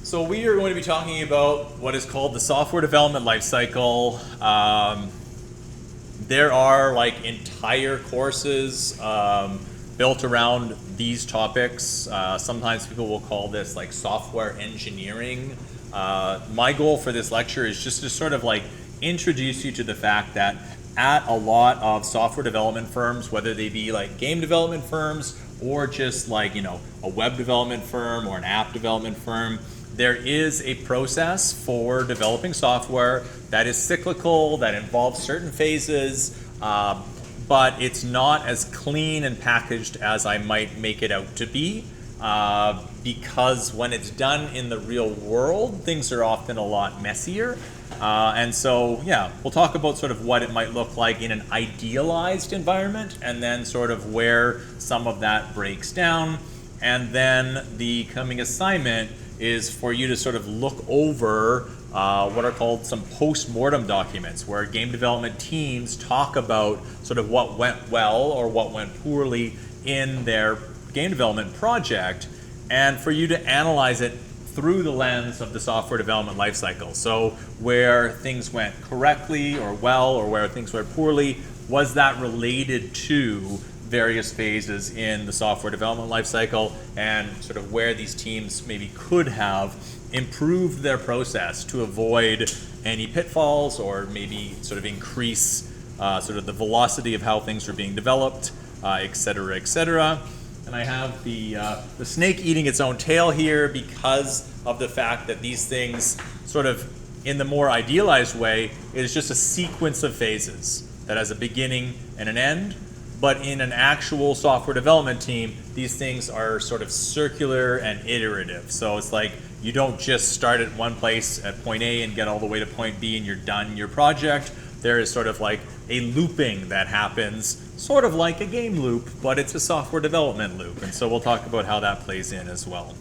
So we are going to be talking about what is called the software development lifecycle. There are like entire courses built around these topics. Sometimes people will call this like software engineering. My goal for this lecture is just to sort of like introduce you to the fact that at a lot of software development firms, whether they be like game development firms or just like, you know, a web development firm or an app development firm, there is a process for developing software that is cyclical, that involves certain phases, but it's not as clean and packaged as I might make it out to be, because when it's done in the real world, things are often a lot messier. And so, yeah, we'll talk about sort of what it might look like in an idealized environment, and then sort of where some of that breaks down. And then the coming assignment is for you to sort of look over what are called some post-mortem documents, where game development teams talk about sort of what went well or what went poorly in their game development project, and for you to analyze it through the lens of the software development lifecycle. So where things went correctly or well, or where things went poorly, was that related to various phases in the software development lifecycle, and sort of where these teams maybe could have improved their process to avoid any pitfalls, or maybe sort of increase sort of the velocity of how things are being developed, et cetera, et cetera. And I have the snake eating its own tail here because of the fact that these things sort of, in the more idealized way, is just a sequence of phases that has a beginning and an end. But in an actual software development team, these things are sort of circular and iterative. So it's like you don't just start at one place at point A and get all the way to point B and you're done your project. There is sort of like a looping that happens, sort of like a game loop, but it's a software development loop. And so we'll talk about how that plays in as well.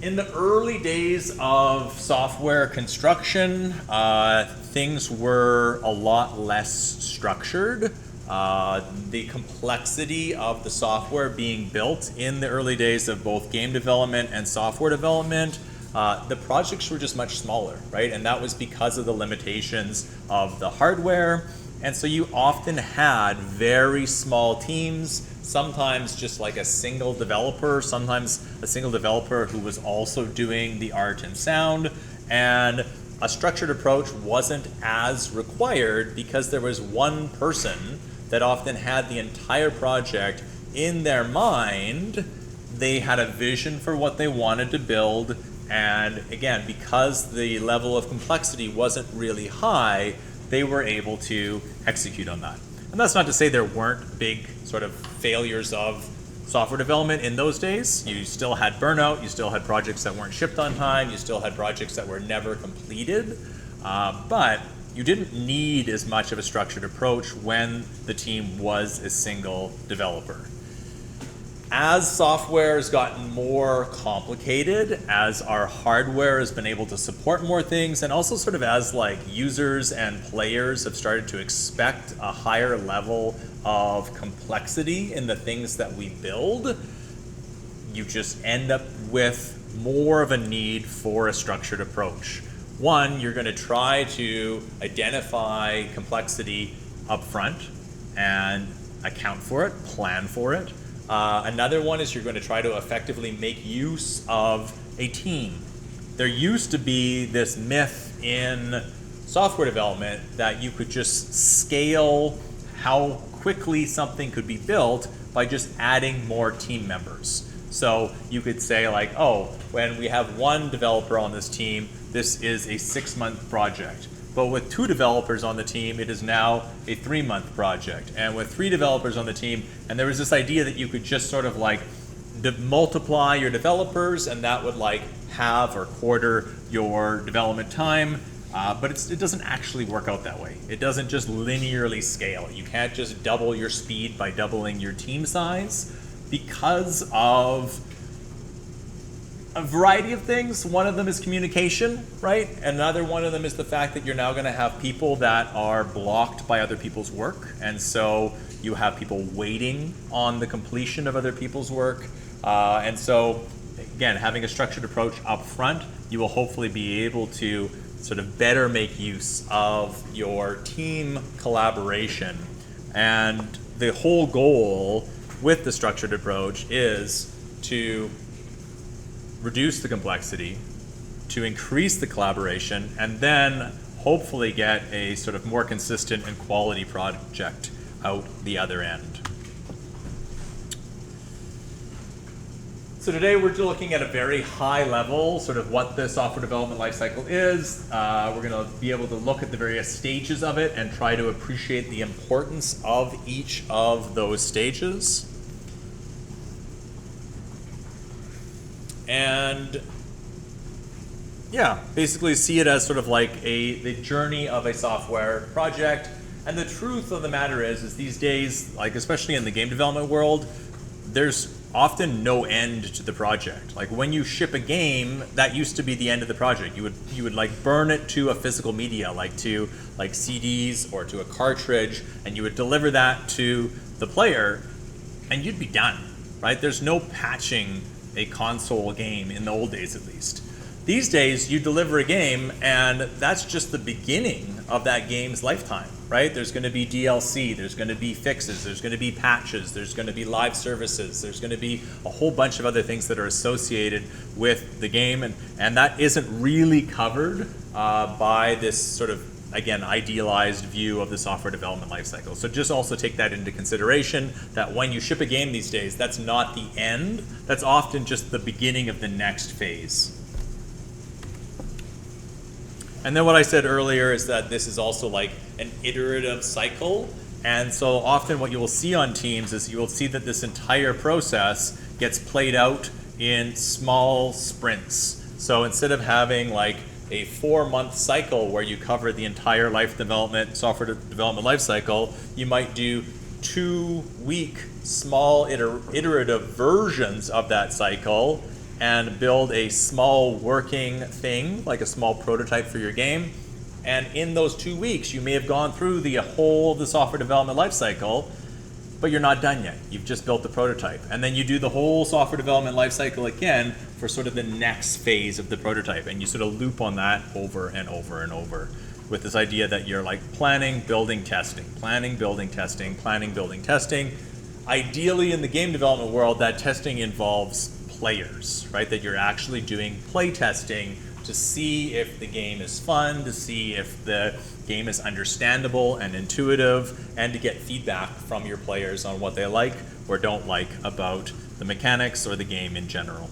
In the early days of software construction, things were a lot less structured. The complexity of the software being built in the early days of both game development and software development, the projects were just much smaller, right? And that was because of the limitations of the hardware. And so you often had very small teams, sometimes just like a single developer, sometimes a single developer who was also doing the art and sound. And a structured approach wasn't as required because there was one person that often had the entire project in their mind. They had a vision for what they wanted to build. And again, because the level of complexity wasn't really high, they were able to execute on that. And that's not to say there weren't big sort of failures of software development in those days. You still had burnout, you still had projects that weren't shipped on time, you still had projects that were never completed, but you didn't need as much of a structured approach when the team was a single developer. As software has gotten more complicated, as our hardware has been able to support more things, and also sort of as like users and players have started to expect a higher level of complexity in the things that we build, you just end up with more of a need for a structured approach. One, you're going to try to identify complexity up front and account for it, plan for it. Another one is you're going to try to effectively make use of a team. There used to be this myth in software development that you could just scale how quickly something could be built by just adding more team members. So you could say like, oh, when we have one developer on this team, this is a 6-month project. But with 2 developers on the team, it is now a 3-month project. And with 3 developers on the team, and there was this idea that you could just sort of like multiply your developers, and that would like halve or quarter your development time. But it doesn't actually work out that way. It doesn't just linearly scale. You can't just double your speed by doubling your team size, because of a variety of things. One of them is communication, right? Another one of them is the fact that you're now going to have people that are blocked by other people's work. And so you have people waiting on the completion of other people's work. And so, again, having a structured approach up front, you will hopefully be able to sort of better make use of your team collaboration. And the whole goal with the structured approach is to reduce the complexity, to increase the collaboration, and then hopefully get a sort of more consistent and quality project out the other end. So today we're looking at a very high level, sort of what the software development lifecycle is. We're going to be able to look at the various stages of it and try to appreciate the importance of each of those stages. And yeah, basically see it as sort of like the journey of a software project. And the truth of the matter is these days, like especially in the game development world, there's often no end to the project. Like when you ship a game, that used to be the end of the project. You would like burn it to a physical media, like to like CDs or to a cartridge, and you would deliver that to the player, and you'd be done, right? There's no patching a console game in the old days, at least. These days, you deliver a game, and that's just the beginning of that game's lifetime, right? There's going to be DLC, there's going to be fixes, there's going to be patches, there's going to be live services, there's going to be a whole bunch of other things that are associated with the game, and that isn't really covered by this sort of, again, idealized view of the software development lifecycle. So just also take that into consideration, that when you ship a game these days, that's not the end, that's often just the beginning of the next phase. And then what I said earlier is that this is also like an iterative cycle. And so often what you will see on teams is you will see that this entire process gets played out in small sprints. So instead of having like a 4-month cycle where you cover the entire software development life cycle, you might do 2-week small iterative versions of that cycle and build a small working thing, like a small prototype for your game. And in those 2 weeks, you may have gone through the whole of the software development lifecycle, but you're not done yet. You've just built the prototype. And then you do the whole software development lifecycle again for sort of the next phase of the prototype. And you sort of loop on that over and over and over with this idea that you're like planning, building, testing, planning, building, testing, planning, building, testing. Ideally in the game development world, that testing involves players, right? That you're actually doing play testing to see if the game is fun, to see if the game is understandable and intuitive, and to get feedback from your players on what they like or don't like about the mechanics or the game in general.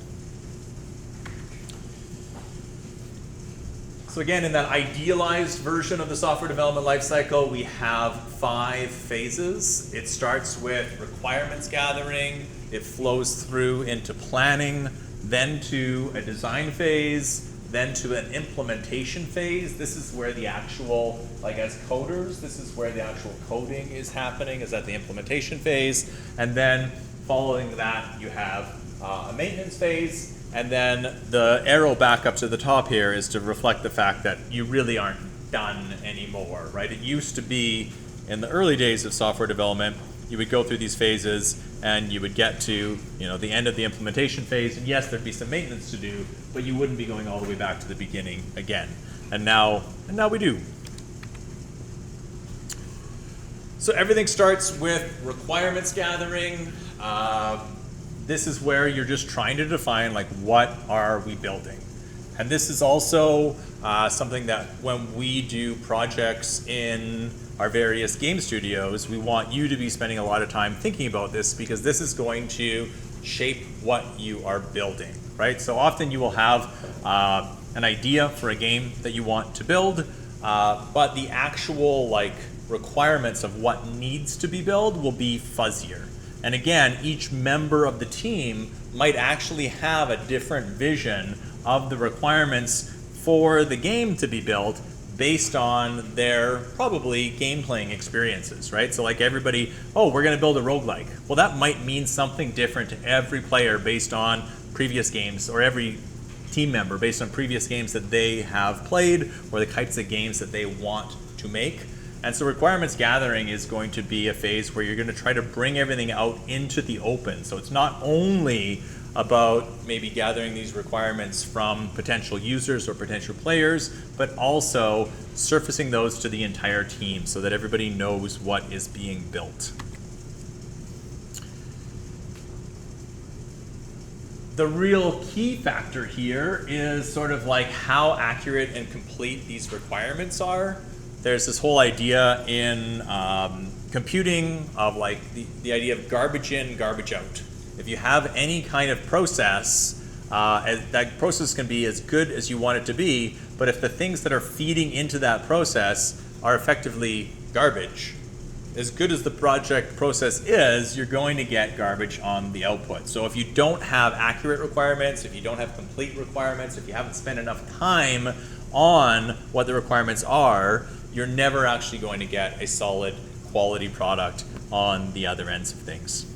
So again, in that idealized version of the software development lifecycle, we have 5 phases. It starts with requirements gathering, it flows through into planning, then to a design phase, then to an implementation phase. This is where the actual, like as coders, this is where the actual coding is happening, is at the implementation phase. And then following that, you have a maintenance phase. And then the arrow back up to the top here is to reflect the fact that you really aren't done anymore, right? It used to be, in the early days of software development, you would go through these phases and you would get to, the end of the implementation phase, and yes, there'd be some maintenance to do, but you wouldn't be going all the way back to the beginning again. And now we do. So everything starts with requirements gathering. This is where you're just trying to define, like, what are we building? And this is also something that when we do projects in our various game studios, we want you to be spending a lot of time thinking about this, because this is going to shape what you are building, right? So often you will have an idea for a game that you want to build, but the actual requirements of what needs to be built will be fuzzier. And again, each member of the team might actually have a different vision of the requirements for the game to be built based on their probably game playing experiences, right? So like everybody, we're gonna build a roguelike. Well, that might mean something different to every player based on previous games, or every team member based on previous games that they have played or the types of games that they want to make. And so requirements gathering is going to be a phase where you're going to try to bring everything out into the open. So it's not only about maybe gathering these requirements from potential users or potential players, but also surfacing those to the entire team so that everybody knows what is being built. The real key factor here is sort of like how accurate and complete these requirements are. There's this whole idea in computing of like the idea of garbage in, garbage out. If you have any kind of process, that process can be as good as you want it to be, but if the things that are feeding into that process are effectively garbage, as good as the project process is, you're going to get garbage on the output. So if you don't have accurate requirements, if you don't have complete requirements, if you haven't spent enough time on what the requirements are, you're never actually going to get a solid quality product on the other ends of things.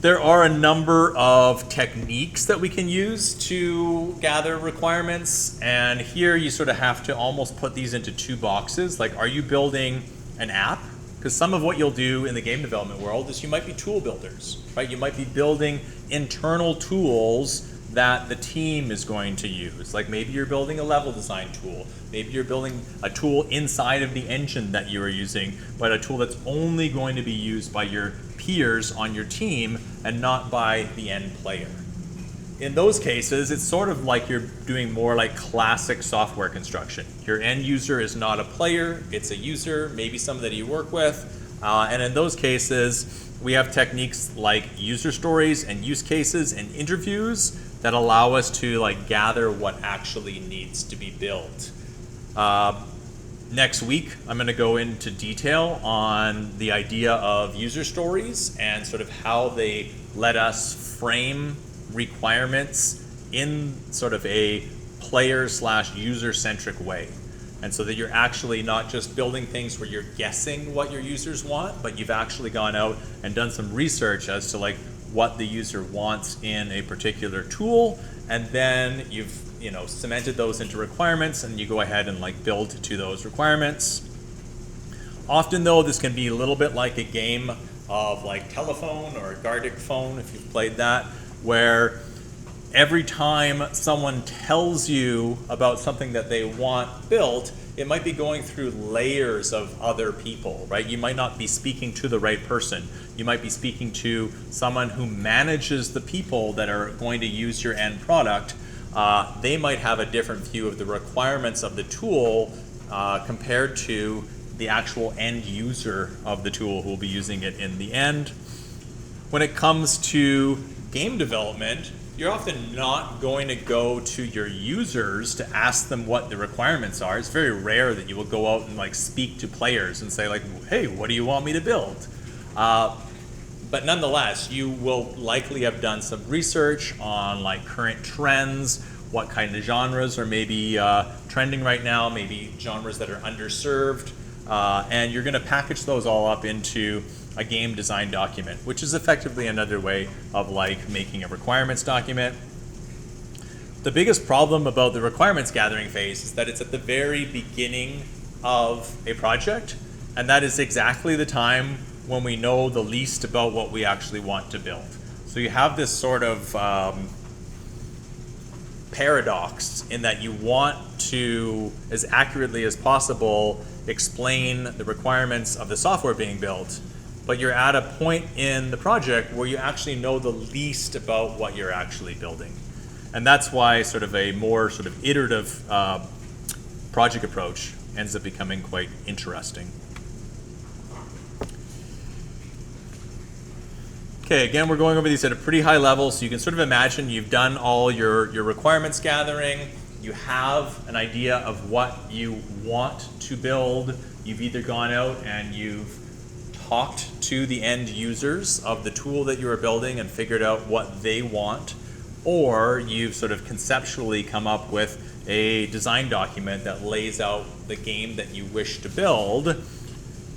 There are a number of techniques that we can use to gather requirements, and here you sort of have to almost put these into two boxes. Like, are you building an app? Because some of what you'll do in the game development world is you might be tool builders, right? You might be building internal tools that the team is going to use. Like maybe you're building a level design tool. Maybe you're building a tool inside of the engine that you are using, but a tool that's only going to be used by your peers on your team and not by the end player. In those cases, it's sort of like you're doing more like classic software construction. Your end user is not a player, it's a user, maybe somebody that you work with. And in those cases, we have techniques like user stories and use cases and interviews that allow us to like gather what actually needs to be built. Next week, I'm going to go into detail on the idea of user stories and sort of how they let us frame requirements in sort of a player/user-centric way. And so that you're actually not just building things where you're guessing what your users want, but you've actually gone out and done some research as to like what the user wants in a particular tool, and then you've cemented those into requirements, and you go ahead and like build to those requirements. Often though, this can be a little bit like a game of like telephone or Gartic phone, if you've played that, where every time someone tells you about something that they want built, it might be going through layers of other people, right? You might not be speaking to the right person. You might be speaking to someone who manages the people that are going to use your end product. They might have a different view of the requirements of the tool compared to the actual end user of the tool who will be using it in the end. When it comes to game development, you're often not going to go to your users to ask them what the requirements are. It's very rare that you will go out and like speak to players and say like, hey, what do you want me to build? But nonetheless, you will likely have done some research on like current trends, what kind of genres are maybe trending right now, maybe genres that are underserved, and you're going to package those all up into a game design document, which is effectively another way of like making a requirements document. The biggest problem about the requirements gathering phase is that it's at the very beginning of a project, and that is exactly the time when we know the least about what we actually want to build. So you have this sort of paradox in that you want to, as accurately as possible, explain the requirements of the software being built, but you're at a point in the project where you actually know the least about what you're actually building. And that's why sort of a more sort of iterative project approach ends up becoming quite interesting. Okay, again, we're going over these at a pretty high level, so you can sort of imagine you've done all your requirements gathering, you have an idea of what you want to build, you've either gone out and you've talked to the end users of the tool that you are building and figured out what they want, or you've sort of conceptually come up with a design document that lays out the game that you wish to build.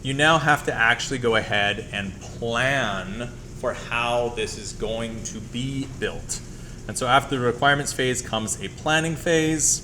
You now have to actually go ahead and plan for how this is going to be built. And so after the requirements phase comes a planning phase.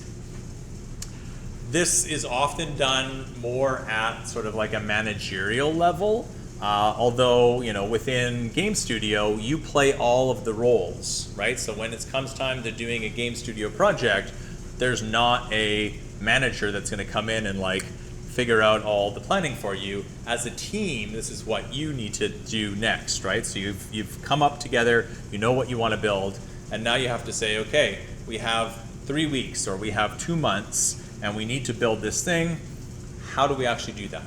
This is often done more at sort of like a managerial level, although, you know, within Game Studio, you play all of the roles, right? So when it comes time to doing a Game Studio project, there's not a manager that's going to come in and like figure out all the planning for you. As a team, this is what you need to do next, right? So you've come up together, you know what you want to build, and now you have to say, okay, we have 3 weeks or we have 2 months, and we need to build this thing. How do we actually do that?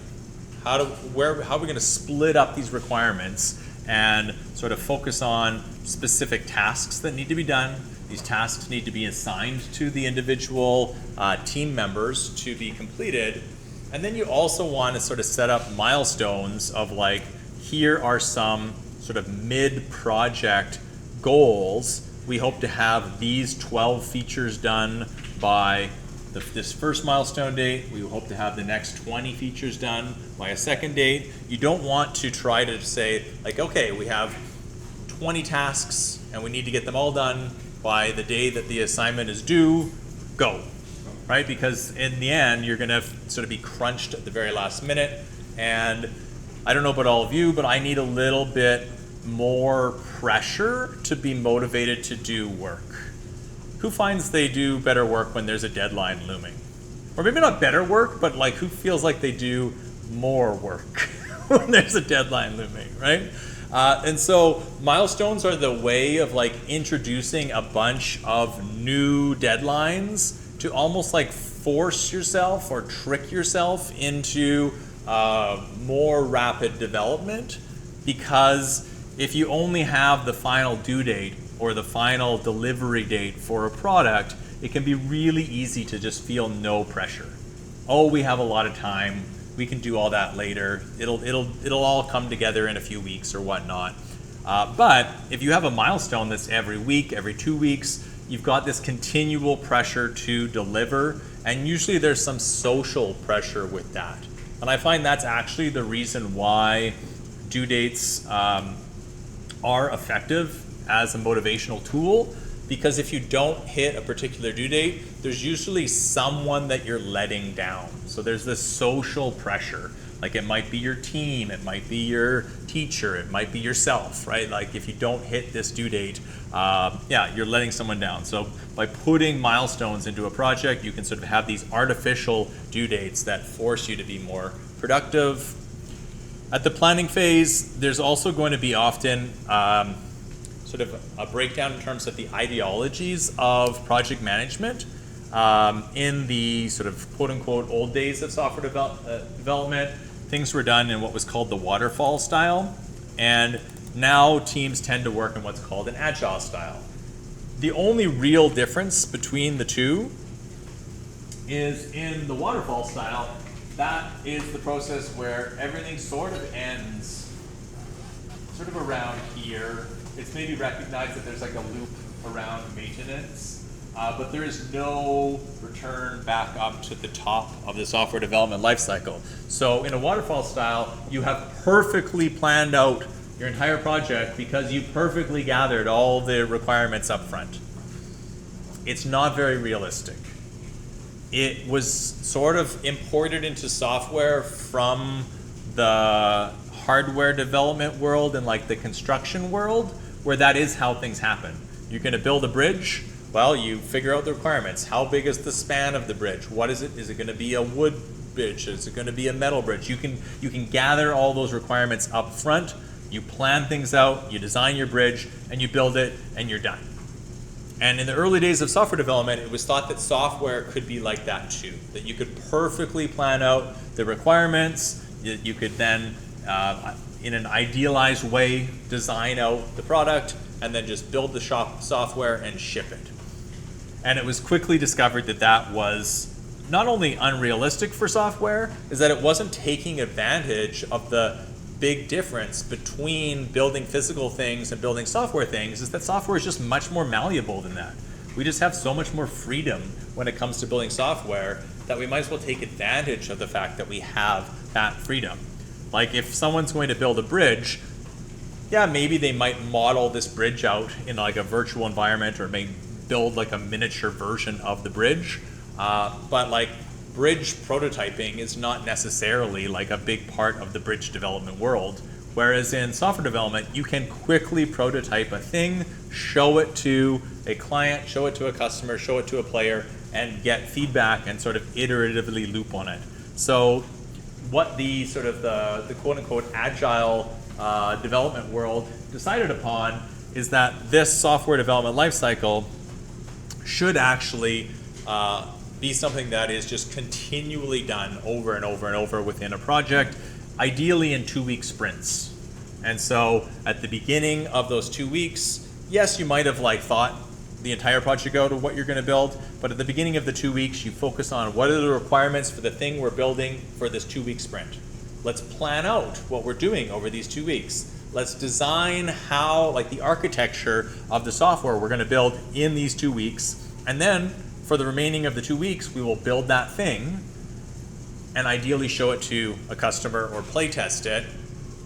How are we going to split up these requirements and sort of focus on specific tasks that need to be done? These tasks need to be assigned to the individual team members to be completed. And then you also want to sort of set up milestones of like, here are some sort of mid-project goals. We hope to have these 12 features done by this first milestone date. We hope to have the next 20 features done by a second date. You don't want to try to say like, okay, we have 20 tasks and we need to get them all done by the day that the assignment is due, go, right? Because in the end, you're gonna sort of be crunched at the very last minute. And I don't know about all of you, but I need a little bit more pressure to be motivated to do work. Who finds they do better work when there's a deadline looming? Or maybe not better work, but like who feels like they do more work when there's a deadline looming, right? And so milestones are the way of like introducing a bunch of new deadlines to almost like force yourself or trick yourself into more rapid development. Because if you only have the final due date or the final delivery date for a product, it can be really easy to just feel no pressure. Oh, we have a lot of time. We can do all that later. It'll all come together in a few weeks or whatnot. But if you have a milestone that's every week, every 2 weeks, you've got this continual pressure to deliver, and usually there's some social pressure with that. And I find that's actually the reason why due dates are effective as a motivational tool, because if you don't hit a particular due date, there's usually someone that you're letting down. So there's this social pressure. Like it might be your team, it might be your teacher, it might be yourself, right? Like if you don't hit this due date, you're letting someone down. So by putting milestones into a project, you can sort of have these artificial due dates that force you to be more productive. At the planning phase, there's also going to be often sort of a breakdown in terms of the ideologies of project management. In the sort of quote unquote old days of software development, things were done in what was called the waterfall style. And now teams tend to work in what's called an agile style. The only real difference between the two is in the waterfall style, that is the process where everything sort of ends sort of around here. It's maybe recognized that there's like a loop around maintenance, but there is no return back up to the top of the software development lifecycle. So in a waterfall style, you have perfectly planned out your entire project because you perfectly gathered all the requirements up front. It's not very realistic. It was sort of imported into software from the hardware development world and like the construction world, where that is how things happen. You're going to build a bridge. Well, you figure out the requirements. How big is the span of the bridge? What is it? Is it going to be a wood bridge? Is it going to be a metal bridge? You can gather all those requirements up front. You plan things out. You design your bridge, and you build it, and you're done. And in the early days of software development, it was thought that software could be like that too. That you could perfectly plan out the requirements. You could then in an idealized way, design out the product, and then just build the software and ship it. And it was quickly discovered that that was not only unrealistic for software, is that it wasn't taking advantage of the big difference between building physical things and building software things, is that software is just much more malleable than that. We just have so much more freedom when it comes to building software that we might as well take advantage of the fact that we have that freedom. Like if someone's going to build a bridge, yeah, maybe they might model this bridge out in like a virtual environment, or may build like a miniature version of the bridge. But like bridge prototyping is not necessarily like a big part of the bridge development world. Whereas in software development, you can quickly prototype a thing, show it to a client, show it to a customer, show it to a player, and get feedback and sort of iteratively loop on it. So what the sort of the quote unquote agile development world decided upon is that this software development lifecycle should actually be something that is just continually done over and over and over within a project, ideally in 2-week sprints. And so at the beginning of those 2 weeks, yes, you might have like thought the entire project out of what you're going to build, but at the beginning of the 2 weeks, you focus on what are the requirements for the thing we're building for this 2-week sprint. Let's plan out what we're doing over these 2 weeks. Let's design how, like the architecture of the software we're going to build in these 2 weeks. And then for the remaining of the 2 weeks, we will build that thing and ideally show it to a customer or play test it,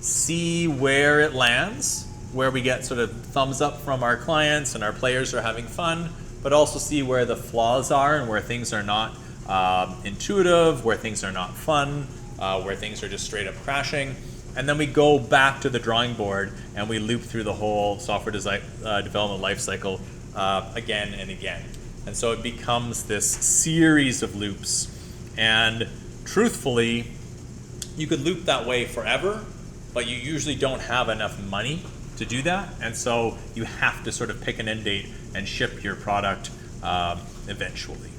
see where it lands, where we get sort of thumbs up from our clients and our players are having fun, but also see where the flaws are and where things are not intuitive, where things are not fun, where things are just straight up crashing. And then we go back to the drawing board and we loop through the whole software design, development lifecycle again and again. And so it becomes this series of loops. And truthfully, you could loop that way forever, but you usually don't have enough money to do that. And so you have to sort of pick an end date and ship your product eventually.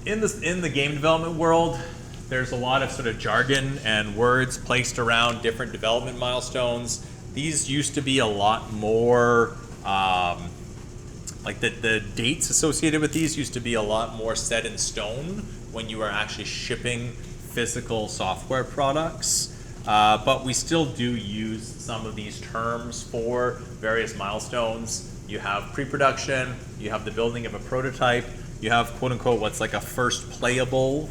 In the game development world, there's a lot of sort of jargon and words placed around different development milestones. These used to be a lot more, like the dates associated with these used to be a lot more set in stone when you were actually shipping physical software products. But we still do use some of these terms for various milestones. You have pre-production, you have the building of a prototype, you have quote unquote what's like a first playable,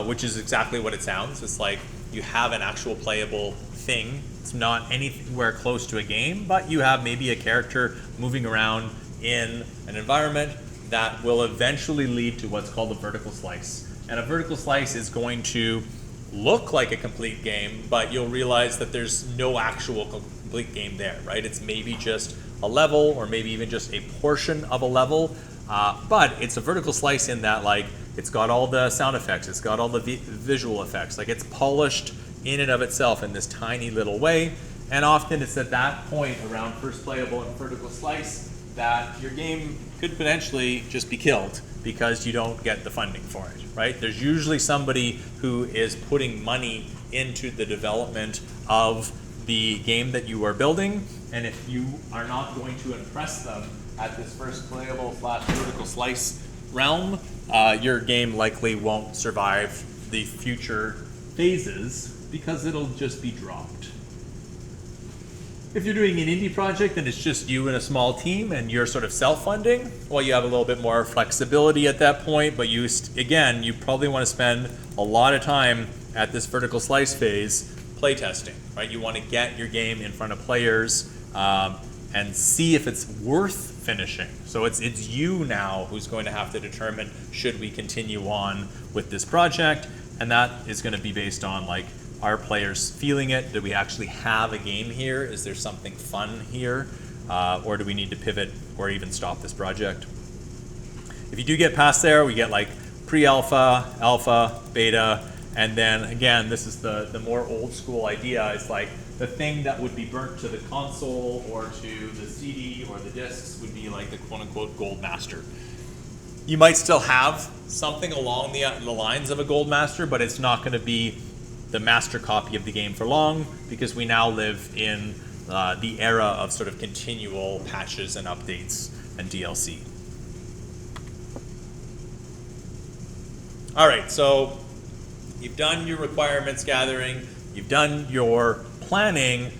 which is exactly what it sounds. It's like you have an actual playable thing. It's not anywhere close to a game, but you have maybe a character moving around in an environment that will eventually lead to what's called a vertical slice. And a vertical slice is going to look like a complete game, but you'll realize that there's no actual complete game there, right? It's maybe just a level or maybe even just a portion of a level, but it's a vertical slice in that like it's got all the sound effects, it's got all the visual effects, like it's polished in and of itself in this tiny little way. And often it's at that point around first playable and vertical slice that your game could potentially just be killed because you don't get the funding for it, right? There's usually somebody who is putting money into the development of the game that you are building, and if you are not going to impress them at this first playable / vertical slice realm, your game likely won't survive the future phases because it'll just be dropped. If you're doing an indie project and it's just you and a small team and you're sort of self-funding, well, you have a little bit more flexibility at that point, but you probably want to spend a lot of time at this vertical slice phase playtesting, right? You want to get your game in front of players and see if it's worth finishing. So it's you now who's going to have to determine, should we continue on with this project? And that is going to be based on like, are players feeling it? Do we actually have a game here? Is there something fun here? Or do we need to pivot or even stop this project? If you do get past there, we get like pre-alpha, alpha, beta, and then again, this is the more old school idea. It's like the thing that would be burnt to the console or to the CD or the discs would be like the quote unquote gold master. You might still have something along the lines of a gold master, but it's not going to be the master copy of the game for long, because we now live in the era of sort of continual patches and updates and DLC. All right, so you've done your requirements gathering, you've done your planning.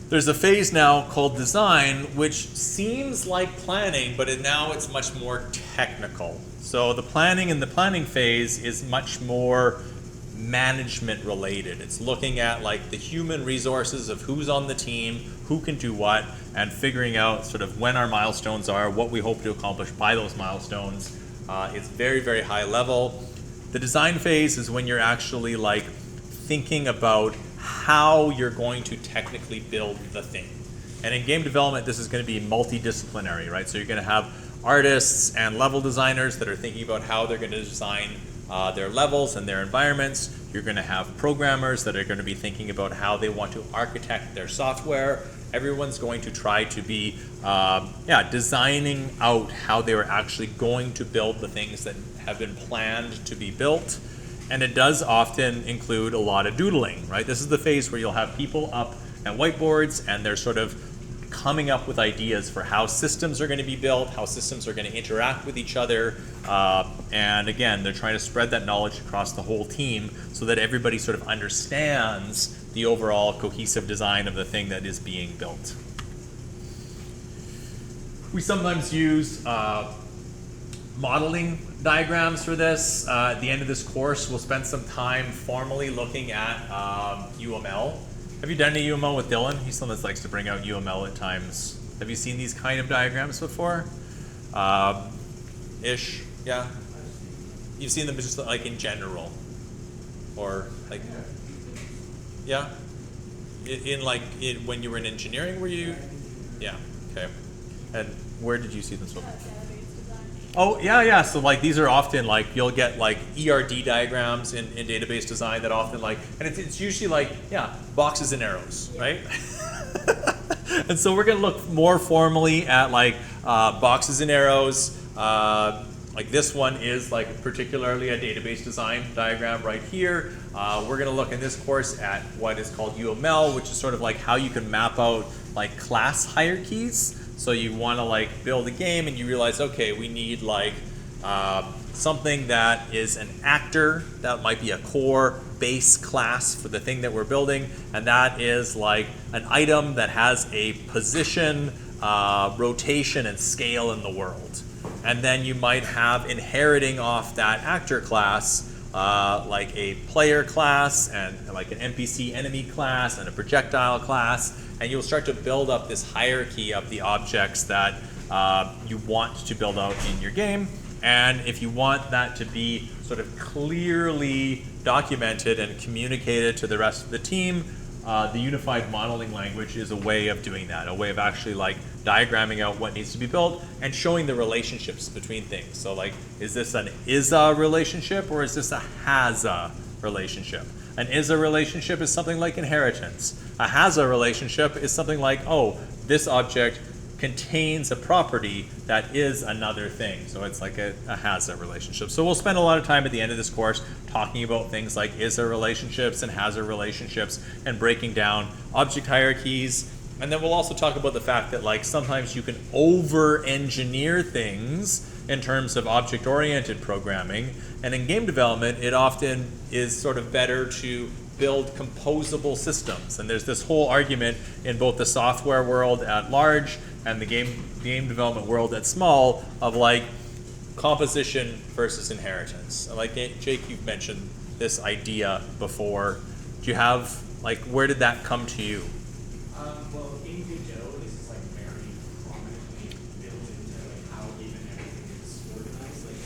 There's a phase now called design, which seems like planning, but now it's much more technical. So the planning phase is much more management related. It's looking at like the human resources of who's on the team, who can do what, and figuring out sort of when our milestones are, what we hope to accomplish by those milestones. It's very, very high level. The design phase is when you're actually like thinking about how you're going to technically build the thing. And in game development, this is going to be multidisciplinary, right? So you're going to have artists and level designers that are thinking about how they're going to design their levels and their environments. You're going to have programmers that are going to be thinking about how they want to architect their software. Everyone's going to try to be designing out how they are actually going to build the things that have been planned to be built. And it does often include a lot of doodling, right? This is the phase where you'll have people up at whiteboards and they're sort of coming up with ideas for how systems are going to be built, how systems are going to interact with each other. And again, they're trying to spread that knowledge across the whole team so that everybody sort of understands the overall cohesive design of the thing that is being built. We sometimes use modeling diagrams for this. At the end of this course, we'll spend some time formally looking at UML. Have you done any UML with Dylan? He's someone that likes to bring out UML at times. Have you seen these kind of diagrams before? Ish, yeah? You've seen them just like in general? Or like, yeah? When you were in engineering, were you? Yeah, okay. And where did you see them so far? Oh, yeah. So like these are often like, you'll get like ERD diagrams in database design that often like, and it's usually like, boxes and arrows, right? And so we're gonna look more formally at like boxes and arrows. Like this one is like particularly a database design diagram right here. We're gonna look in this course at what is called UML, which is sort of like how you can map out like class hierarchies. So you want to like build a game and you realize, okay, we need like something that is an actor, that might be a core base class for the thing that we're building, and that is like an item that has a position, rotation, and scale in the world. And then you might have inheriting off that actor class, like a player class and like an NPC enemy class and a projectile class. And you'll start to build up this hierarchy of the objects that you want to build out in your game. And if you want that to be sort of clearly documented and communicated to the rest of the team, the unified modeling language is a way of doing that, a way of actually like diagramming out what needs to be built and showing the relationships between things. So like, is this an is-a relationship or is this a has-a relationship? An is-a relationship is something like inheritance. A has-a relationship is something like, oh, this object contains a property that is another thing. So it's like a has-a relationship. So we'll spend a lot of time at the end of this course talking about things like is-a relationships and has-a relationships and breaking down object hierarchies. And then we'll also talk about the fact that like sometimes you can over-engineer things in terms of object-oriented programming. And in game development, it often is sort of better to build composable systems. And there's this whole argument in both the software world at large and the game development world at small of like composition versus inheritance. Like Jake, you've mentioned this idea before. Do you have, like, where did that come to you? Well, in Godot, this is like very prominently built into like how even everything is organized. Like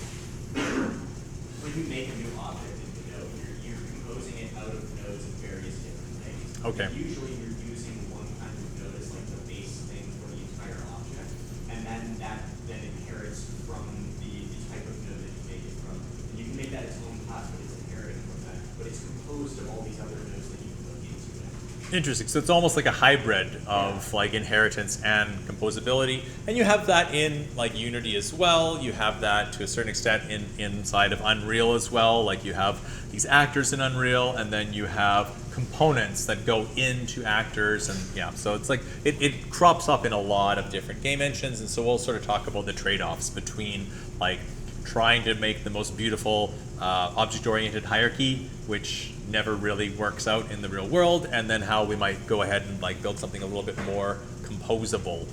when you make a new object in Godot, you're composing it out of nodes of various different things. Okay. And usually you're using one kind of node as like the base thing for the entire object, and then that then inherits from the type of node that you make it from. And you can make that its own class, but it's inheriting from that. But it's composed of all these other nodes that you can look into it. Interesting. So it's almost like a hybrid of like inheritance and composability. And you have that in like Unity as well. You have that to a certain extent inside of Unreal as well. Like you have these actors in Unreal, and then you have components that go into actors, and so it's like it crops up in a lot of different game engines. And so we'll sort of talk about the trade-offs between like trying to make the most beautiful object-oriented hierarchy, which never really works out in the real world, and then how we might go ahead and like build something a little bit more composable.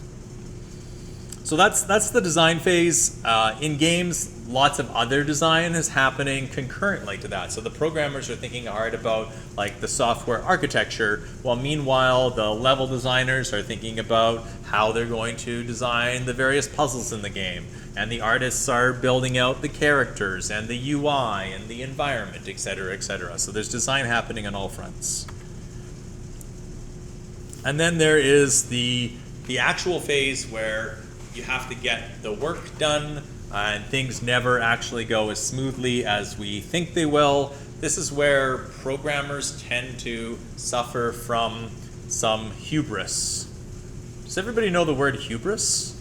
So that's the design phase. In games, lots of other design is happening concurrently to that. So the programmers are thinking hard about like the software architecture, while meanwhile the level designers are thinking about how they're going to design the various puzzles in the game. And the artists are building out the characters and the UI and the environment, etc., etc. So there's design happening on all fronts. And then there is the actual phase where you have to get the work done, and things never actually go as smoothly as we think they will. This is where programmers tend to suffer from some hubris. Does everybody know the word hubris?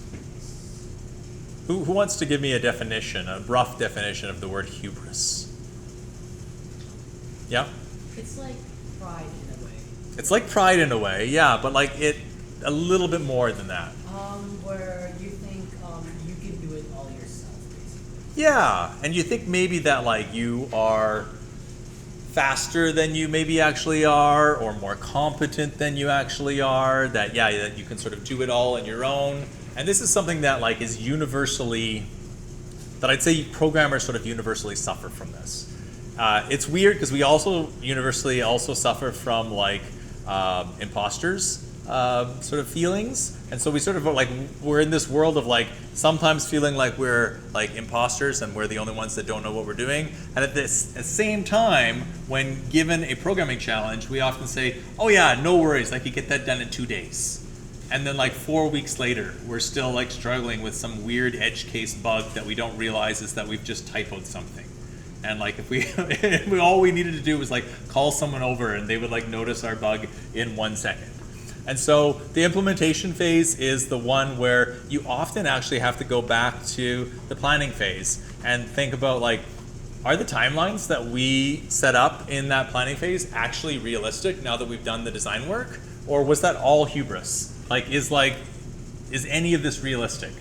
Who wants to give me a definition, a rough definition of the word hubris? Yeah? It's like pride in a way. It's like pride in a way, yeah, but like it a little bit more than that. Where you think you can do it all yourself, basically. Yeah, and you think maybe that like you are faster than you maybe actually are, or more competent than you actually are, that you can sort of do it all on your own. And this is something that like is universally, that I'd say programmers sort of universally suffer from this. It's weird because we also universally also suffer from like imposters sort of feelings, and so we sort of like we're in this world of like sometimes feeling like we're like imposters and we're the only ones that don't know what we're doing, and at the same time when given a programming challenge we often say, oh yeah, no worries, I could get that done in 2 days, and then like 4 weeks later we're still like struggling with some weird edge case bug that we don't realize is that we've just typoed something. And like if we all we needed to do was like call someone over and they would like notice our bug in 1 second. And so the implementation phase is the one where you often actually have to go back to the planning phase and think about like, are the timelines that we set up in that planning phase actually realistic now that we've done the design work? Or was that all hubris? Is any of this realistic?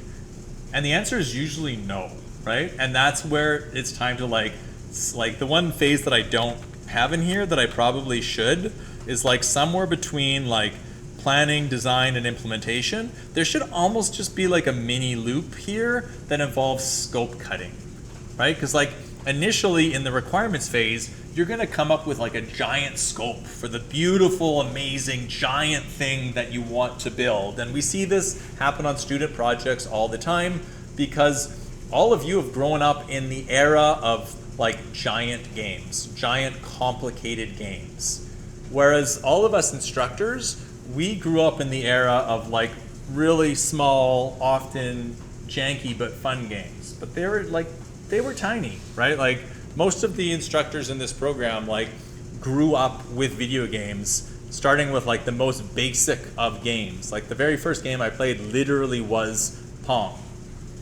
And the answer is usually no, right? And that's where it's time to like the one phase that I don't have in here that I probably should is like somewhere between like planning, design, and implementation. There should almost just be like a mini loop here that involves scope cutting, right? Because like initially in the requirements phase, you're gonna come up with like a giant scope for the beautiful, amazing, giant thing that you want to build. And we see this happen on student projects all the time because all of you have grown up in the era of like giant games, giant complicated games. Whereas all of us instructors, we grew up in the era of like really small, often janky but fun games. But they were tiny, right? Like most of the instructors in this program like grew up with video games, starting with like the most basic of games. Like the very first game I played literally was Pong.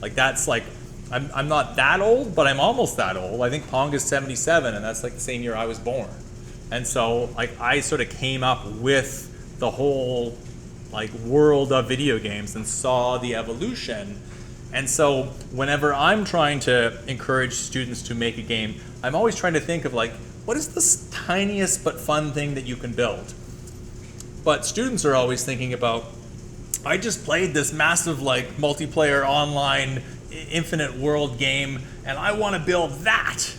Like that's like, I'm not that old, but I'm almost that old. I think Pong is 77 and that's like the same year I was born. And so like I sort of came up with the whole like world of video games and saw the evolution. And so whenever I'm trying to encourage students to make a game, I'm always trying to think of like, what is the tiniest but fun thing that you can build? But students are always thinking about, I just played this massive like multiplayer online infinite world game and I want to build that.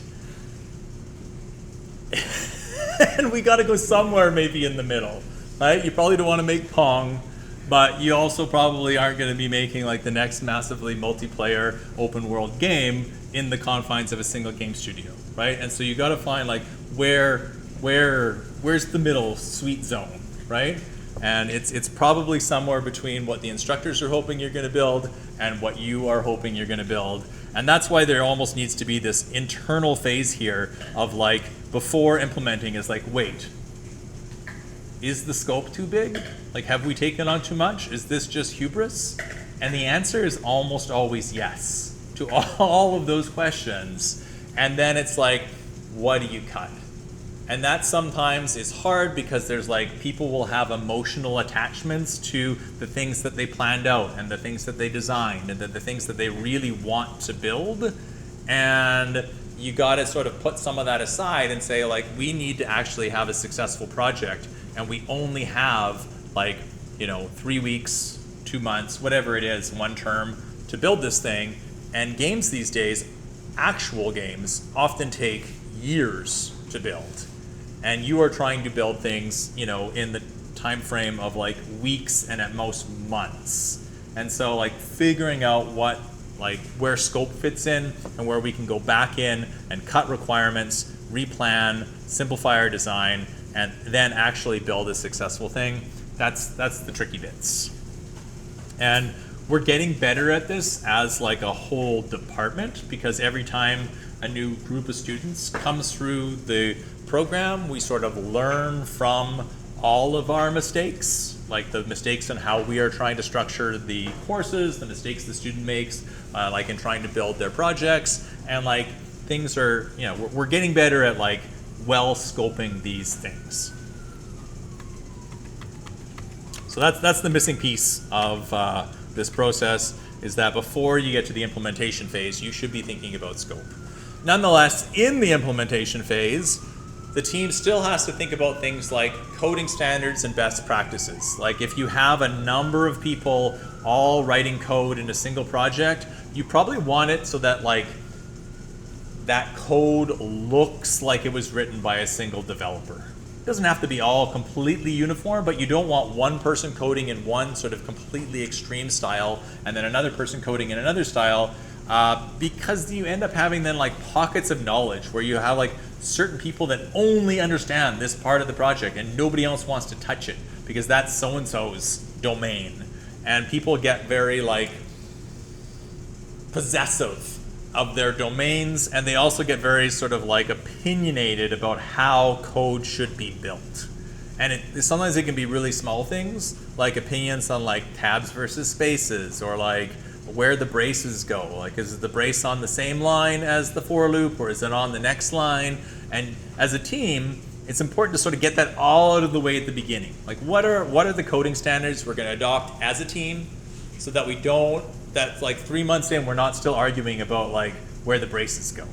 And we got to go somewhere maybe in the middle. Right? You probably don't want to make Pong, but you also probably aren't going to be making like the next massively multiplayer open world game in the confines of a single game studio, right? And so you got to find like where's the middle sweet zone, right? And it's probably somewhere between what the instructors are hoping you're going to build and what you are hoping you're going to build. And that's why there almost needs to be this internal phase here of like before implementing is like, wait, is the scope too big? Like, have we taken on too much? Is this just hubris? And the answer is almost always yes to all of those questions. And then it's like, what do you cut? And that sometimes is hard because there's like, people will have emotional attachments to the things that they planned out and the things that they designed and the things that they really want to build. And you got to sort of put some of that aside and say, like, we need to actually have a successful project, and we only have, like, 3 weeks, 2 months, whatever it is, one term to build this thing. And games these days, actual games, often take years to build. And you are trying to build things, in the time frame of like weeks and at most months. And so like figuring out where scope fits in and where we can go back in and cut requirements, replan, simplify our design, and then actually build a successful thing. That's the tricky bits. And we're getting better at this as like a whole department, because every time a new group of students comes through the program, we sort of learn from all of our mistakes, like the mistakes in how we are trying to structure the courses, the mistakes the student makes, like in trying to build their projects, and like things are, we're getting better at like well scoping these things. So that's the missing piece of this process, is that before you get to the implementation phase, you should be thinking about scope. Nonetheless, in the implementation phase, the team still has to think about things like coding standards and best practices. Like if you have a number of people all writing code in a single project, you probably want it so that like that code looks like it was written by a single developer. It doesn't have to be all completely uniform, but you don't want one person coding in one sort of completely extreme style and then another person coding in another style, because you end up having then like pockets of knowledge where you have like certain people that only understand this part of the project and nobody else wants to touch it because that's so-and-so's domain. And people get very like possessive of their domains, and they also get very sort of like opinionated about how code should be built. And sometimes it can be really small things, like opinions on like tabs versus spaces, or like where the braces go. Like, is the brace on the same line as the for loop, or is it on the next line? And as a team, it's important to sort of get that all out of the way at the beginning. Like, what are the coding standards we're going to adopt as a team, so that we don't, that's like 3 months in, we're not still arguing about like where the braces go,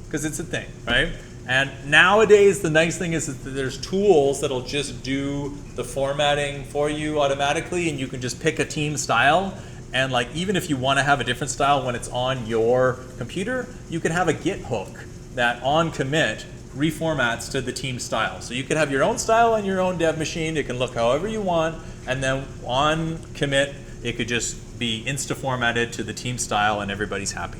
because it's a thing, right? And nowadays, the nice thing is that there's tools that'll just do the formatting for you automatically, and you can just pick a team style. And like, even if you want to have a different style when it's on your computer, you can have a Git hook that on commit reformats to the team style. So you can have your own style on your own dev machine. It can look however you want, and then on commit, it could just be insta-formatted to the team style, and everybody's happy.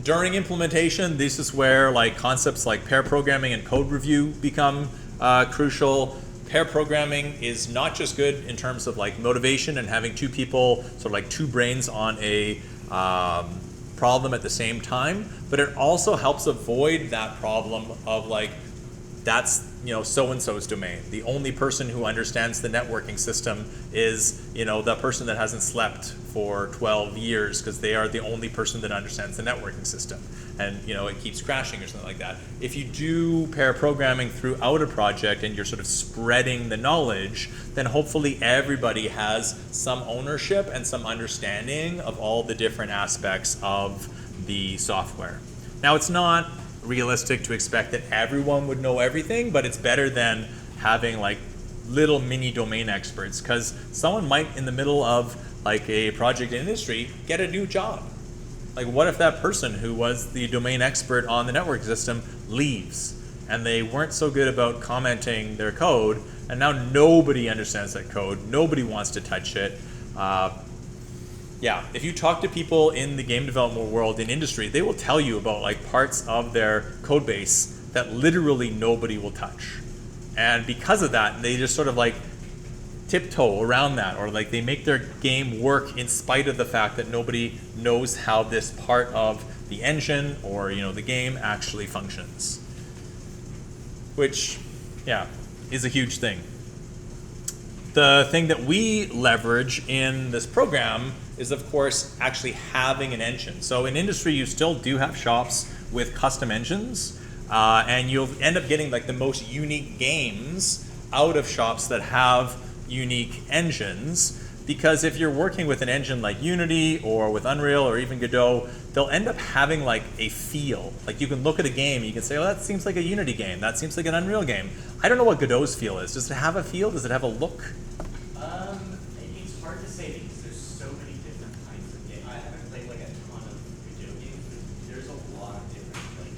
During implementation, this is where like concepts like pair programming and code review become crucial. Pair programming is not just good in terms of like motivation and having two people, sort of like two brains on a problem at the same time, but it also helps avoid that problem of like, that's so-and-so's domain. The only person who understands the networking system is the person that hasn't slept for 12 years because they are the only person that understands the networking system, and it keeps crashing or something like that. If you do pair programming throughout a project and you're sort of spreading the knowledge, then hopefully everybody has some ownership and some understanding of all the different aspects of the software. Now, it's not realistic to expect that everyone would know everything, but it's better than having like little mini domain experts, because someone might in the middle of like a project in industry get a new job. Like, what if that person who was the domain expert on the network system leaves and they weren't so good about commenting their code, and now nobody understands that code, nobody wants to touch it. Yeah, if you talk to people in the game development world, in industry, they will tell you about like parts of their code base that literally nobody will touch. And because of that, they just sort of like tiptoe around that, or like they make their game work in spite of the fact that nobody knows how this part of the engine or the game actually functions. Which, yeah, is a huge thing. The thing that we leverage in this program is, of course, actually having an engine. So in industry, you still do have shops with custom engines, and you'll end up getting like the most unique games out of shops that have unique engines. because if you're working with an engine like Unity or with Unreal or even Godot, they'll end up having like a feel. Like you can look at a game and you can say, oh, that seems like a Unity game. That seems like an Unreal game. I don't know what Godot's feel is. Does it have a feel? Does it have a look? It's hard to say because there's so many different kinds of games. I haven't played like a ton of video games, but there's a lot of different, like,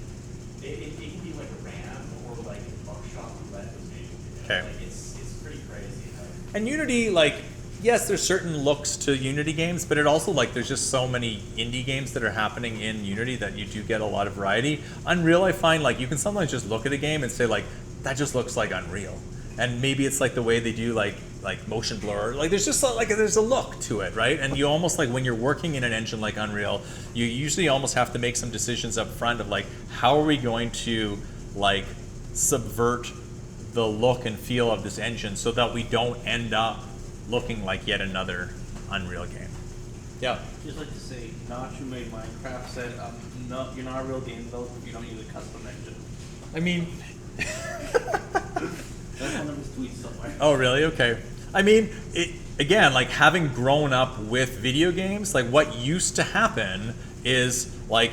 it can be like a RAM or like buckshot roulette was made. Okay. Like it's pretty crazy. And Unity, like, yes, there's certain looks to Unity games, but it also, like, there's just so many indie games that are happening in Unity that you do get a lot of variety. Unreal, I find, like, you can sometimes just look at a game and say, like, that just looks like Unreal. And maybe it's like the way they do like motion blur. Like there's just like there's a look to it, right? And you almost like when you're working in an engine like Unreal, you usually almost have to make some decisions up front of like how are we going to like subvert the look and feel of this engine so that we don't end up looking like yet another Unreal game. Yeah. Just like to say, Notch, who made Minecraft, said, no, you're not a real game developer if you don't use a custom engine. I mean. That's one of his tweets somewhere. Oh, really? Okay. I mean, again, like having grown up with video games, like what used to happen is like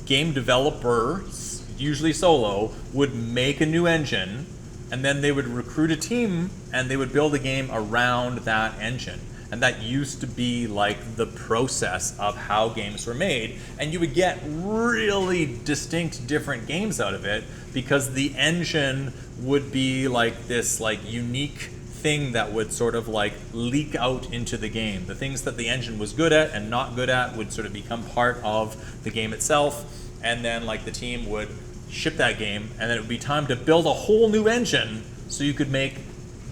game developers, usually solo, would make a new engine and then they would recruit a team and they would build a game around that engine. And that used to be like the process of how games were made. And you would get really distinct different games out of it because the engine would be like this like unique thing that would sort of like leak out into the game. The things that the engine was good at and not good at would sort of become part of the game itself. And then like the team would ship that game and then it would be time to build a whole new engine so you could make